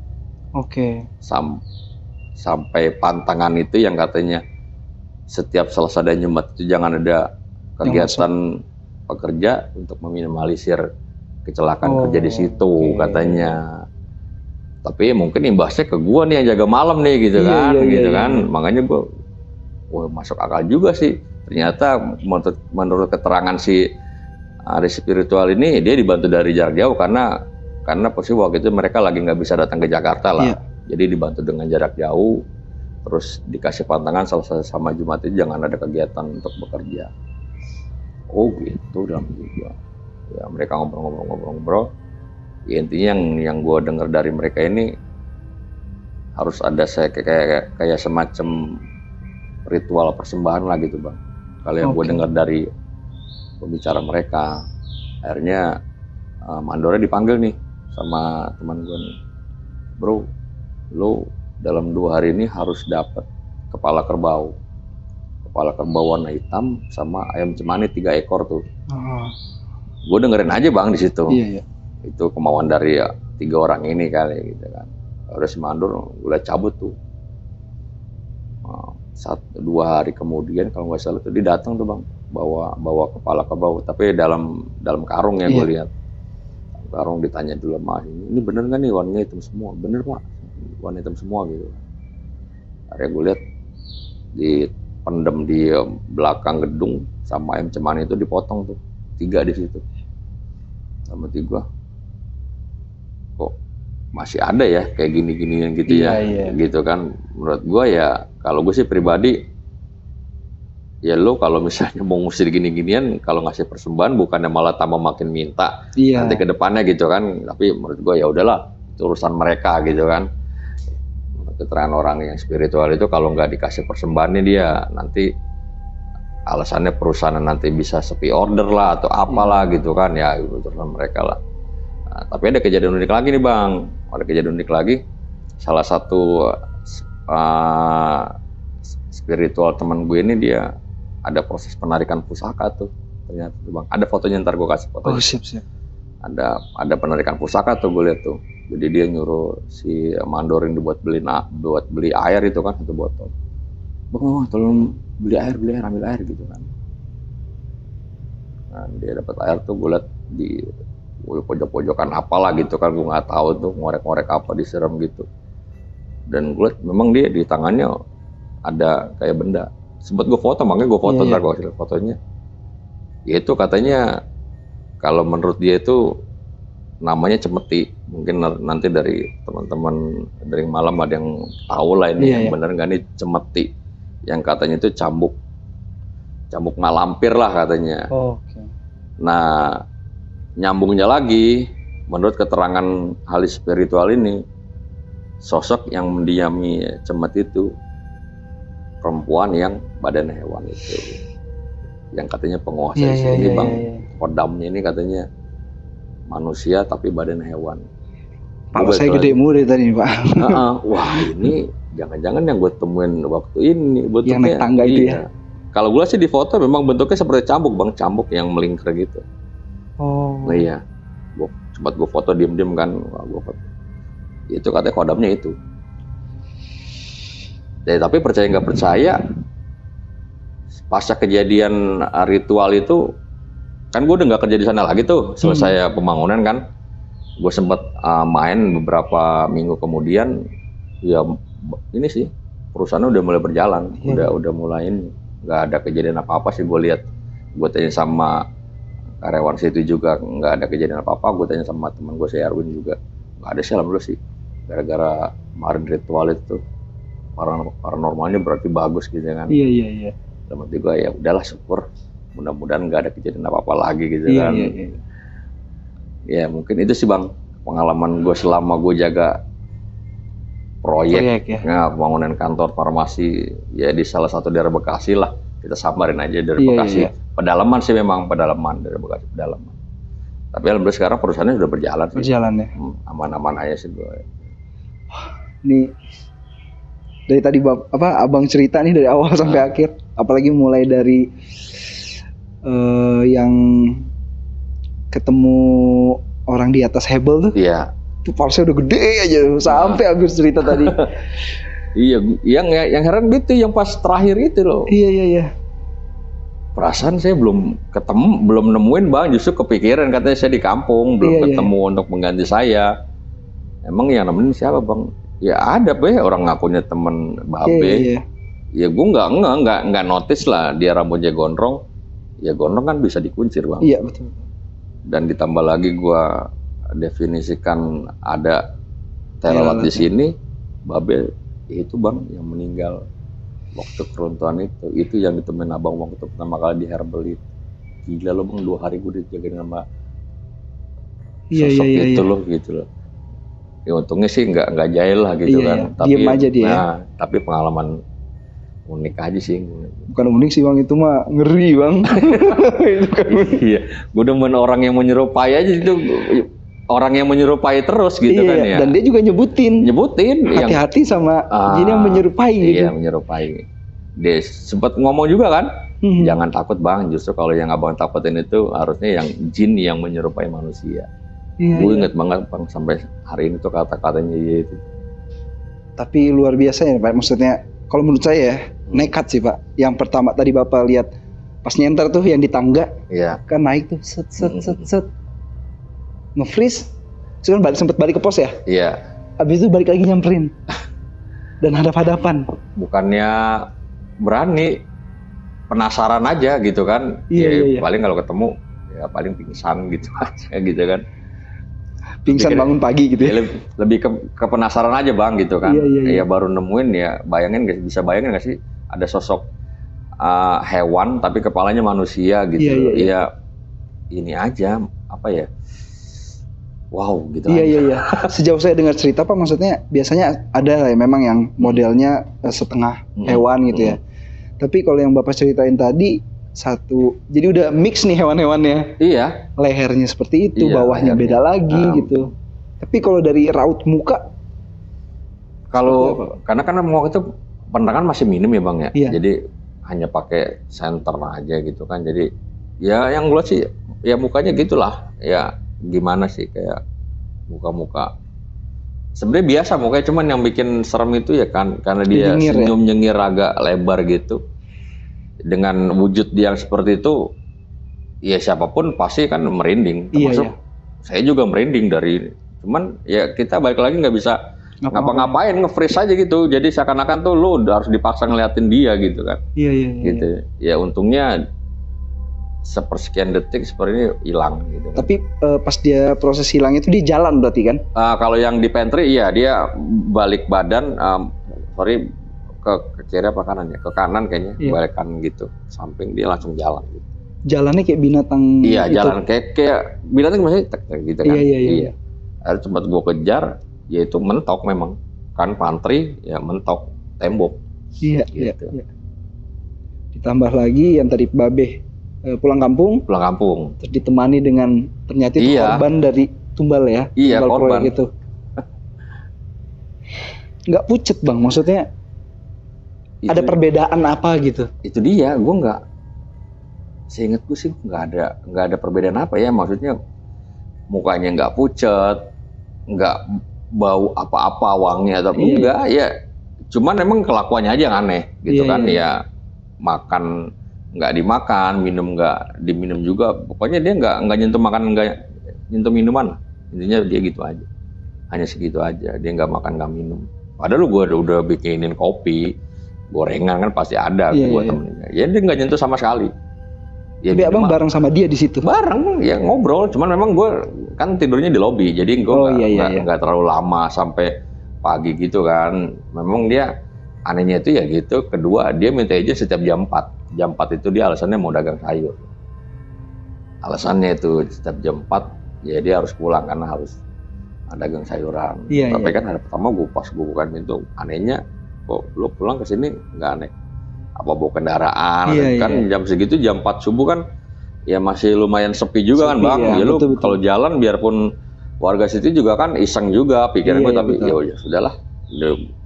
Sampai pantangan itu yang katanya setiap selesai dan Jumat itu jangan ada kegiatan pekerja untuk meminimalisir kecelakaan kerja di situ katanya. Tapi mungkin imbasnya ke gua nih yang jaga malam nih gitu kan. Makanya gua masuk akal juga sih. Ternyata menurut keterangan si ahli spiritual ini, dia dibantu dari jarak jauh karena posisi waktu itu mereka lagi nggak bisa datang ke Jakarta lah. Jadi dibantu dengan jarak jauh, terus dikasih pantangan selesai sama Jumat itu jangan ada kegiatan untuk bekerja. Oh gitu dalam juga. Ya mereka ngobrol. Ya, intinya yang gue dengar dari mereka ini harus ada kayak semacam ritual persembahan lah gitu bang. Kalau yang gue dengar dari pembicara mereka, akhirnya mandornya dipanggil nih sama teman gue nih, bro, lo dalam 2 hari ini harus dapat kepala kerbau warna hitam sama ayam cemani 3 ekor tuh. Gue dengerin aja bang di situ. Itu kemauan dari 3 orang ini kali gitu kan. Udah si mandor gue cabut tuh. 2 hari kemudian kalau nggak salah tuh dia datang tuh bang, bawa kepala kerbau, tapi dalam karung ya gue lihat. Karung, ditanya dulu sama ini bener nggak nih warnanya hitam semua? Bener pak, warna hitam semua gitu. Akhirnya gue lihat dipendem di belakang gedung sama ayam cemani itu dipotong tuh 3 di situ. Sama 3 kok masih ada ya kayak gini-ginian gitu gitu kan. Menurut gue ya, kalau gue sih pribadi ya, lo kalau misalnya mau ngusir gini-ginian, kalau ngasih persembahan bukannya malah tambah makin minta nanti ke depannya gitu kan. Tapi menurut gue ya udahlah, itu urusan mereka gitu kan. Menurut keterangan orang yang spiritual itu, kalau nggak dikasih persembahannya dia nanti alasannya perusahaan nanti bisa sepi order lah atau apalah gitu kan, ya itu urusan mereka lah. Nah, tapi ada kejadian unik lagi nih bang, salah satu spiritual teman gue ini, dia ada proses penarikan pusaka tuh ternyata tuh bang. Ada fotonya, ntar gue kasih fotonya. Siap. Ada penarikan pusaka tuh gue lihat tuh. Jadi dia nyuruh si mandorin buat beli air itu kan, 1 botol. Bang, tolong beli air, ambil air gitu kan. Nah, dia dapat air tuh gue lihat pojok-pojokan apalah gitu kan, gue nggak tahu tuh ngorek-ngorek apa disiram gitu. Dan gue liat memang dia di tangannya ada kayak benda. Sempat gue foto, makanya gue foto ntar gue hasil fotonya. Ya itu katanya kalau menurut dia itu namanya cemeti. Mungkin nanti dari teman-teman dari malam ada yang tahu lah ini yang bener nggak nih cemeti. Yang katanya itu cambuk malampir lah katanya. Nah nyambungnya lagi, menurut keterangan ahli spiritual ini, sosok yang mendiami cemeti itu perempuan yang badan hewan itu, yang katanya penguasa di sini bang. Kodamnya ini katanya manusia tapi badan hewan. Pak saya gede murid tadi pak. Wah ini jangan-jangan yang gue temuin waktu ini bentuknya yang naik tangga itu ya. Kalau gue sih di foto memang bentuknya seperti cambuk bang, cambuk yang melingkar gitu. Nah iya, sempat gue foto diem-diem kan, gue foto. Itu katanya kodamnya itu. Ya, tapi percaya nggak percaya, pasca kejadian ritual itu, kan gue udah nggak kerja di sana lagi tuh, selesai pembangunan kan, gue sempat main beberapa minggu kemudian, ya ini sih perusahaan udah mulai berjalan, udah mulai ini, nggak ada kejadian apa-apa sih gue lihat. Gue tanya sama karyawan situ juga nggak ada kejadian apa-apa, gue tanya sama teman gue si Erwin juga nggak ada sih, alhamdulillah sih, gara-gara kemarin ritual itu. Paranormalnya berarti bagus gitu kan. Iya. Dalam hati gue ya udahlah syukur, mudah-mudahan nggak ada kejadian apa-apa lagi gitu kan. Ya mungkin itu sih bang pengalaman gue selama gue jaga proyek ya. Pembangunan kantor farmasi ya di salah satu daerah Bekasi lah, kita samarin aja dari Bekasi. Pedalaman sih memang, pedalaman dari Bekasi, pedalaman. Tapi alhamdulillah sekarang perusahaannya sudah berjalan sih. Ya. Aman-aman aja sih gue. Ini dari tadi abang cerita nih dari awal sampai akhir, apalagi mulai dari yang ketemu orang di atas Hebel tuh. Iya. Itu palsnya udah gede aja sampai habis cerita tadi. Iya, yang heran gitu yang pas terakhir itu loh. Iya. Perasaan saya belum nemuin bang, justru kepikiran katanya saya di kampung belum ketemu untuk mengganti saya. Emang yang nemenin siapa bang? Ya ada orang ngakunya temen Babe. Ya gue nggak notice lah dia rambutnya gondrong. Ya gondrong kan bisa dikuncir bang. Iya betul. Dan ditambah lagi gue definisikan ada terawat di sini, Babe itu bang yang meninggal waktu keruntuhan itu yang ditemuin abang waktu pertama kali di Herbal itu. Gila lo bang, 2 hari gue dijagain sama sosok itu loh gitu loh. Ya untungnya sih nggak jahil lah gitu kan. Tapi diem aja dia. Nah, tapi pengalaman unik aja sih. Bukan unik sih bang, itu mah ngeri bang. Itu kan. Iya, gue demen orang yang menyerupai aja itu, orang yang menyerupai terus gitu kan ya. Dan dia juga nyebutin hati-hati sama jin yang menyerupai gitu. Iya menyerupai. Dia sempat ngomong juga kan, jangan takut bang, justru kalau yang abang takutin itu harusnya yang jin yang menyerupai manusia. Gue inget banget bang sampai hari ini tuh kata-katanya itu. Tapi luar biasa ya Pak, maksudnya kalau menurut saya ya nekat sih Pak. Yang pertama tadi Bapak lihat pas nyenter tuh yang di tangga, kan naik tuh set nge-freeze, terus kan sempet balik ke pos ya. Iya. Abis itu balik lagi nyamperin dan hadap-hadapan. Bukannya berani, penasaran aja gitu kan. Iya. Paling kalau ketemu ya paling pingsan gitu aja gitu kan. Pingsan bangun pagi gitu ya. Lebih ke penasaran aja bang gitu kan. Iya. Baru nemuin ya, bisa bayangin gak sih ada sosok hewan tapi kepalanya manusia gitu. Iya. Ini aja apa ya, wow gitu. Iya. Sejauh saya dengar cerita Pak, maksudnya biasanya ada ya memang yang modelnya setengah hewan gitu ya. Tapi kalau yang Bapak ceritain tadi jadi udah mix nih hewan-hewannya. Iya. Lehernya seperti itu, bawahnya beda lagi gitu. Tapi kalau dari raut muka, karena kan waktu itu penerangan masih minim ya bang ya. Iya. Jadi hanya pakai senter aja gitu kan. Jadi ya yang gue sih ya mukanya gitulah. Ya gimana sih kayak muka-muka. Sebenarnya biasa mukanya, cuman yang bikin serem itu ya kan karena dia senyum nyengir agak lebar gitu. Dengan wujud dia yang seperti itu, ya siapapun pasti kan merinding. Termasuk saya juga merinding dari, cuman ya kita balik lagi nggak bisa ngapa-ngapain, nge-freeze aja gitu. Jadi seakan-akan tuh lu harus dipaksa ngeliatin dia gitu kan. Iya. Gitu. Ya untungnya sepersekian detik seperti ini hilang gitu kan. Tapi pas dia proses hilang itu dia jalan berarti kan? Kalau yang di pantry iya dia balik badan, ke kiri apa kanan ya? Ke kanan kayaknya, balik kanan gitu. Samping dia langsung jalan gitu. Jalannya kayak binatang. Iya, itu. jalan kayak binatang masih tek gitu kan. Iya. Akhirnya sempat gue kejar, yaitu mentok memang. Kan pantry ya mentok tembok. Iya. Ditambah lagi yang tadi Babe pulang kampung, ditemani dengan ternyata itu korban dari tumbal ya, tumbal korban proyek itu. Nggak pucet bang, maksudnya itu, ada perbedaan apa gitu? Itu dia, gue nggak, seingatku sih nggak ada perbedaan apa ya, maksudnya mukanya nggak pucet, nggak bau apa-apa wangi atau enggak ya, cuman emang kelakuannya aja yang aneh gitu kan. Ya makan nggak dimakan, minum nggak diminum juga, pokoknya dia nggak nyentuh makanan, nggak nyentuh minuman, intinya dia gitu aja, hanya segitu aja, dia nggak makan nggak minum. Padahal gue udah bikinin kopi, gorengan kan pasti ada buat temennya, ya dia nggak nyentuh sama sekali. Tapi abang bareng sama dia di situ? Bareng, ya ngobrol, cuman memang gue kan tidurnya di lobi, jadi gue nggak terlalu lama sampai pagi gitu kan. Memang dia anehnya itu ya gitu. Kedua, dia minta izin setiap jam 4. Jam 4 itu dia alasannya mau dagang sayur. Alasannya itu setiap jam 4 ya dia harus pulang karena harus dagang sayuran. Tapi kan hari pertama gue bukan pintu, anehnya kok lu pulang ke sini nggak aneh? Apa bawa kendaraan? Jam segitu jam 4 subuh kan ya masih lumayan sepi juga kan bang. Ya lu kalau jalan biarpun warga situ juga kan iseng juga pikiran gue, tapi ya sudahlah.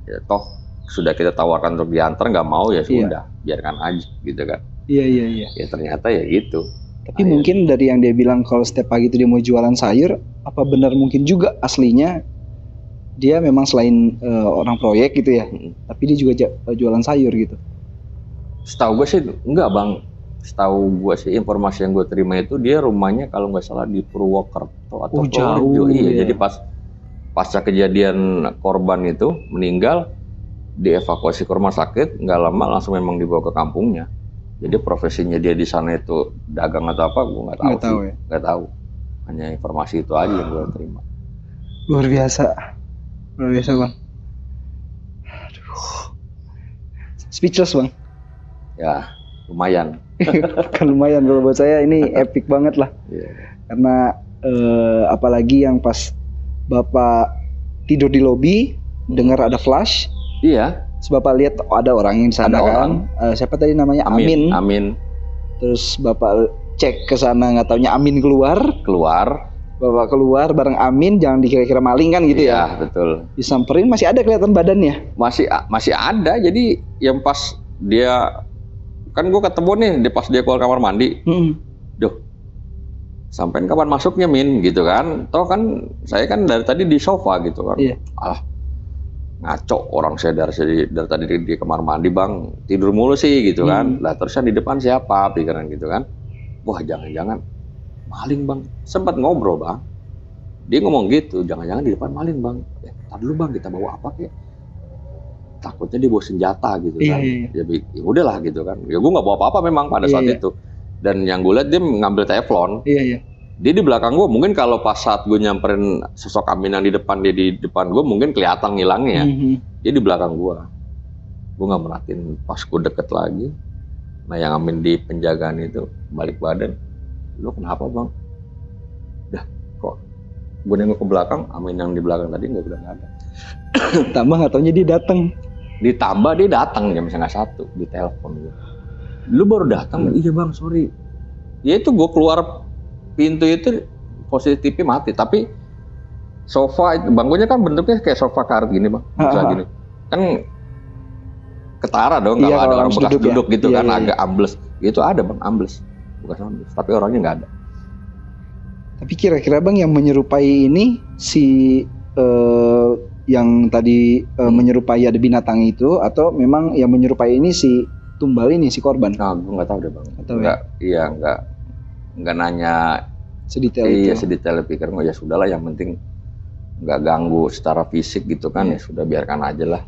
Ya, toh sudah kita tawarkan untuk diantar, nggak mau ya sudah, biarkan aja gitu kan. Iya. Ya ternyata ya gitu. Tapi mungkin dari yang dia bilang kalau setiap pagi itu dia mau jualan sayur, apa benar mungkin juga aslinya dia memang selain orang proyek gitu ya, tapi dia juga jualan sayur gitu? Setahu gue sih enggak bang. Setahu gue sih informasi yang gue terima itu dia rumahnya kalau nggak salah di Purwokerto atau jauh. Iya. Jadi pasca kejadian korban itu meninggal, dievakuasi ke rumah sakit, nggak lama langsung memang dibawa ke kampungnya. Jadi profesinya dia di sana itu dagang atau apa, gue nggak tahu. Nggak tahu. Hanya informasi itu aja yang gue terima. Luar biasa bang. Aduh. Speechless bang. Ya lumayan. Kan lumayan, kalau buat saya ini epic banget lah. Karena apalagi yang pas bapak tidur di lobi, dengar ada flash. Iya. Terus bapak lihat ada orang yang di sana kan. Siapa tadi namanya? Amin. Terus bapak cek ke sana, nggak taunya Amin keluar. Bapak keluar bareng Amin, jangan dikira-kira maling kan gitu ya. Iya betul. Disamperin masih ada kelihatan badannya. Masih ada. Jadi yang pas dia kan gue ketemu nih pas dia keluar kamar mandi. Duh, sampai kapan masuknya Min gitu kan? Toh kan saya kan dari tadi di sofa gitu kan. Ngaco orang saya dari tadi di kamar mandi bang, tidur mulu sih gitu kan. Lah terusnya di depan siapa pikiran gitu kan. Wah jangan-jangan maling bang. Sempat ngobrol bang, dia ngomong gitu, jangan-jangan di depan maling bang. Tar dulu bang, kita bawa apa kek? Takutnya dia bawa senjata gitu kan. Ya udahlah gitu kan. Ya gue nggak bawa apa-apa memang pada saat itu. Dan yang gue lihat dia ngambil teflon. Dia di belakang gue, mungkin kalau pas saat gue nyamperin sosok Amin yang di depan, dia di depan gue mungkin kelihatan ngilangnya. Dia di belakang gue nggak merhatiin. Pas gue deket lagi, nah yang Amin di penjagaan itu balik badan, lu kenapa bang? Dah kok gue nengok ke belakang, Amin yang di belakang tadi udah nggak ada. Tambah nggak taunya dia datang. Ditambah dia datang jam 1:30 di telepon gue. Lu baru datang? Iya bang, sorry. Ya itu gue keluar pintu itu posisi TV mati, tapi sofa itu bangkunya kan bentuknya kayak sofa karet gini bang, gini kan ketara dong kalau ada orang bekas duduk gitu kan, agak ambles gitu, ada bang ambles, bukan ambles, tapi orangnya nggak ada. Tapi kira-kira bang yang menyerupai ini si yang tadi menyerupai ada binatang itu, atau memang yang menyerupai ini si tumbal ini, si korban? Nah, gue nggak tahu deh bang. Nggak nanya Sedetail Iya, itu. sedetail pikir ya sudahlah, yang penting nggak ganggu secara fisik gitu kan, ya sudah biarkan aja lah.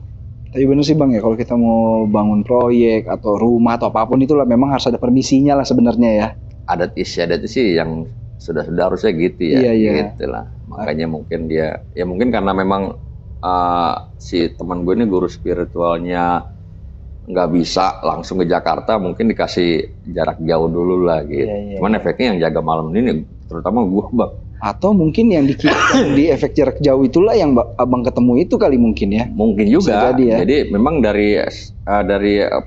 Tapi bener sih Bang ya, kalau kita mau bangun proyek atau rumah atau apapun itulah memang harus ada permisinya lah sebenarnya ya. Adat istiadat sih yang sudah harusnya gitu ya, gitu lah. Makanya mungkin dia, ya mungkin karena memang si teman gue ini guru spiritualnya nggak bisa langsung ke Jakarta, mungkin dikasih jarak jauh dulu lah gitu. Cuman efeknya yang jaga malam ini terutama gue Bang. Atau mungkin yang di efek jarak jauh itulah yang Abang ketemu itu kali mungkin ya. Mungkin juga. Jadi, ya? Jadi memang dari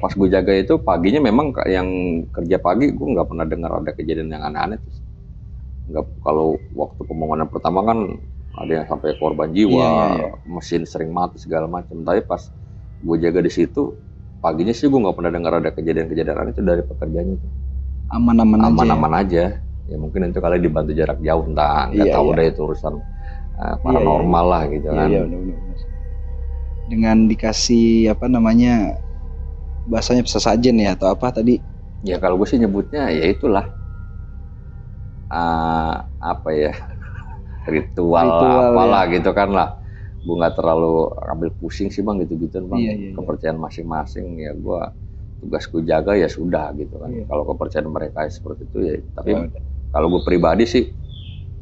pas gue jaga itu paginya memang yang kerja pagi gue nggak pernah dengar ada kejadian yang aneh-aneh. Nggak, kalau waktu pembangunan pertama kan ada yang sampai korban jiwa, mesin sering mati segala macam. Tapi pas gue jaga di situ paginya sih gue nggak pernah dengar ada kejadian-kejadian aneh itu dari pekerjaannya itu. Aman-aman aja. Ya mungkin itu kali dibantu jarak jauh, entah nggak tahu deh itu urusan paranormal lah gitu kan. Iya, benar. Dengan dikasih apa namanya bahasanya sesajen ya atau apa tadi? Ya kalau gue sih nyebutnya ya itulah apa ya ritual apalah ya. Gitu kan lah. Gue nggak terlalu ambil pusing sih Bang gitu-gituan Bang. Kepercayaan masing-masing ya gue tugasku jaga ya sudah gitu kan. Kalau kepercayaan mereka seperti itu ya. Tapi kalau gue pribadi sih,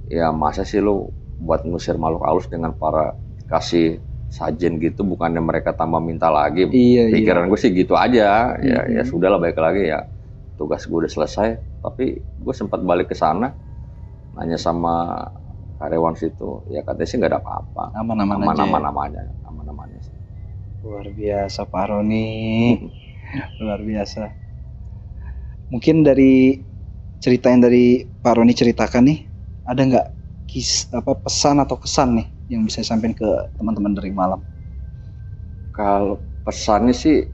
ya masa sih lo buat ngusir makhluk halus dengan para kasih sajen gitu, bukannya mereka tambah minta lagi. Pikiran gue sih gitu aja. Ya sudahlah, baik lagi ya. Tugas gue udah selesai. Tapi gue sempat balik ke sana, nanya sama karyawan situ, ya katanya sih nggak ada apa-apa. Aman-aman aja. Luar biasa Pak Roni. Luar biasa. Mungkin dari cerita yang dari Pak Roni ceritakan nih, ada nggak pesan atau kesan nih yang bisa sampaikan ke teman-teman dari malam? Kalau pesannya sih,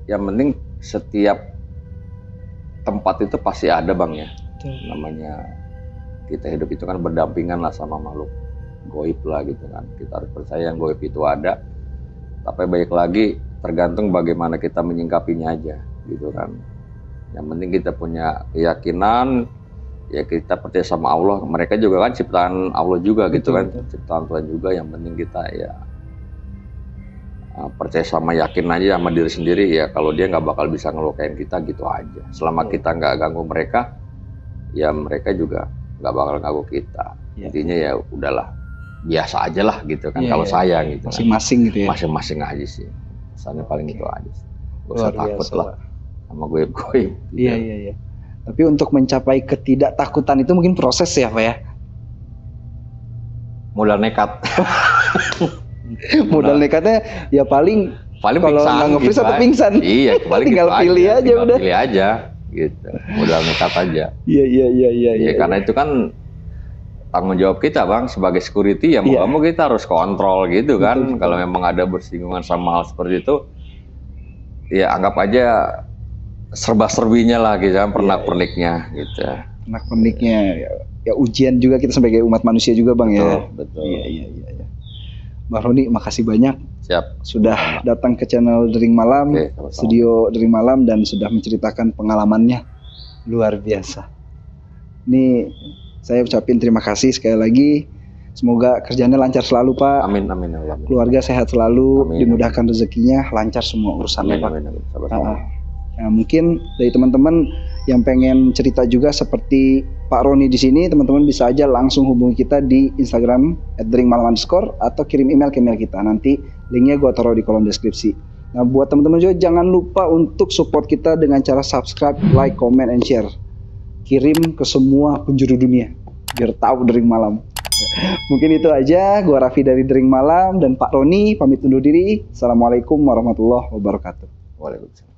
yang penting setiap tempat itu pasti ada Bang ya. Namanya kita hidup itu kan berdampingan lah sama makhluk goib lah gitu kan. Kita harus percaya yang goib itu ada. Tapi baik lagi tergantung bagaimana kita menyingkapinya aja gitu kan. Yang penting kita punya keyakinan, ya kita percaya sama Allah. Mereka juga kan ciptaan Allah juga gitu kan, ciptaan Tuhan juga. Yang penting kita ya percaya sama, yakin aja sama diri sendiri ya, kalau dia nggak bakal bisa ngelukain kita gitu aja. Selama kita nggak ganggu mereka, ya mereka juga nggak bakal ganggu kita. Intinya ya udahlah, biasa aja lah gitu kan. Kalau saya gitu masing-masing gitu ya. Masing-masing aja sih. Misalnya paling itu aja sih. Gak usah takut lah sama goib-goib. Iya. Tapi untuk mencapai ketidaktakutan itu mungkin proses ya Pak ya? Modal nekat. Modal nekatnya ya paling kalau nggak ngefreeze atau pingsan. Iya, paling tinggal gitu pilih aja udah. Pilih aja gitu. Modal nekat aja. Iya. Karena itu kan tanggung jawab kita Bang sebagai security ya, mau kita harus kontrol gitu kan. Betul. Kalau memang ada bersinggungan sama hal seperti itu, ya anggap aja serba-serbinya lah gitu kan, pernak-perniknya gitu. Pernak-perniknya ya ujian juga kita sebagai umat manusia juga Bang. Betul. Iya. Bang Roni, makasih banyak. Siap. Sudah datang ke channel Dering Malam, studio Dering Malam, dan sudah menceritakan pengalamannya. Luar biasa. Ini saya ucapin terima kasih sekali lagi. Semoga kerjanya lancar selalu Pak. Amin. Keluarga sehat selalu, dimudahkan rezekinya, lancar semua urusannya Pak. Nah, mungkin dari teman-teman yang pengen cerita juga seperti Pak Roni di sini, teman-teman bisa aja langsung hubungi kita di Instagram @deringmalam_ atau kirim email ke email kita. Nanti linknya gue taruh di kolom deskripsi. Nah, buat teman-teman juga jangan lupa untuk support kita dengan cara subscribe, like, comment, and share. Kirim ke semua penjuru dunia biar tahu Dering Malam. Mungkin itu aja. Gua Raffi dari Dering Malam dan Pak Roni pamit undur diri. Assalamualaikum warahmatullahi wabarakatuh. Waalaikumsalam.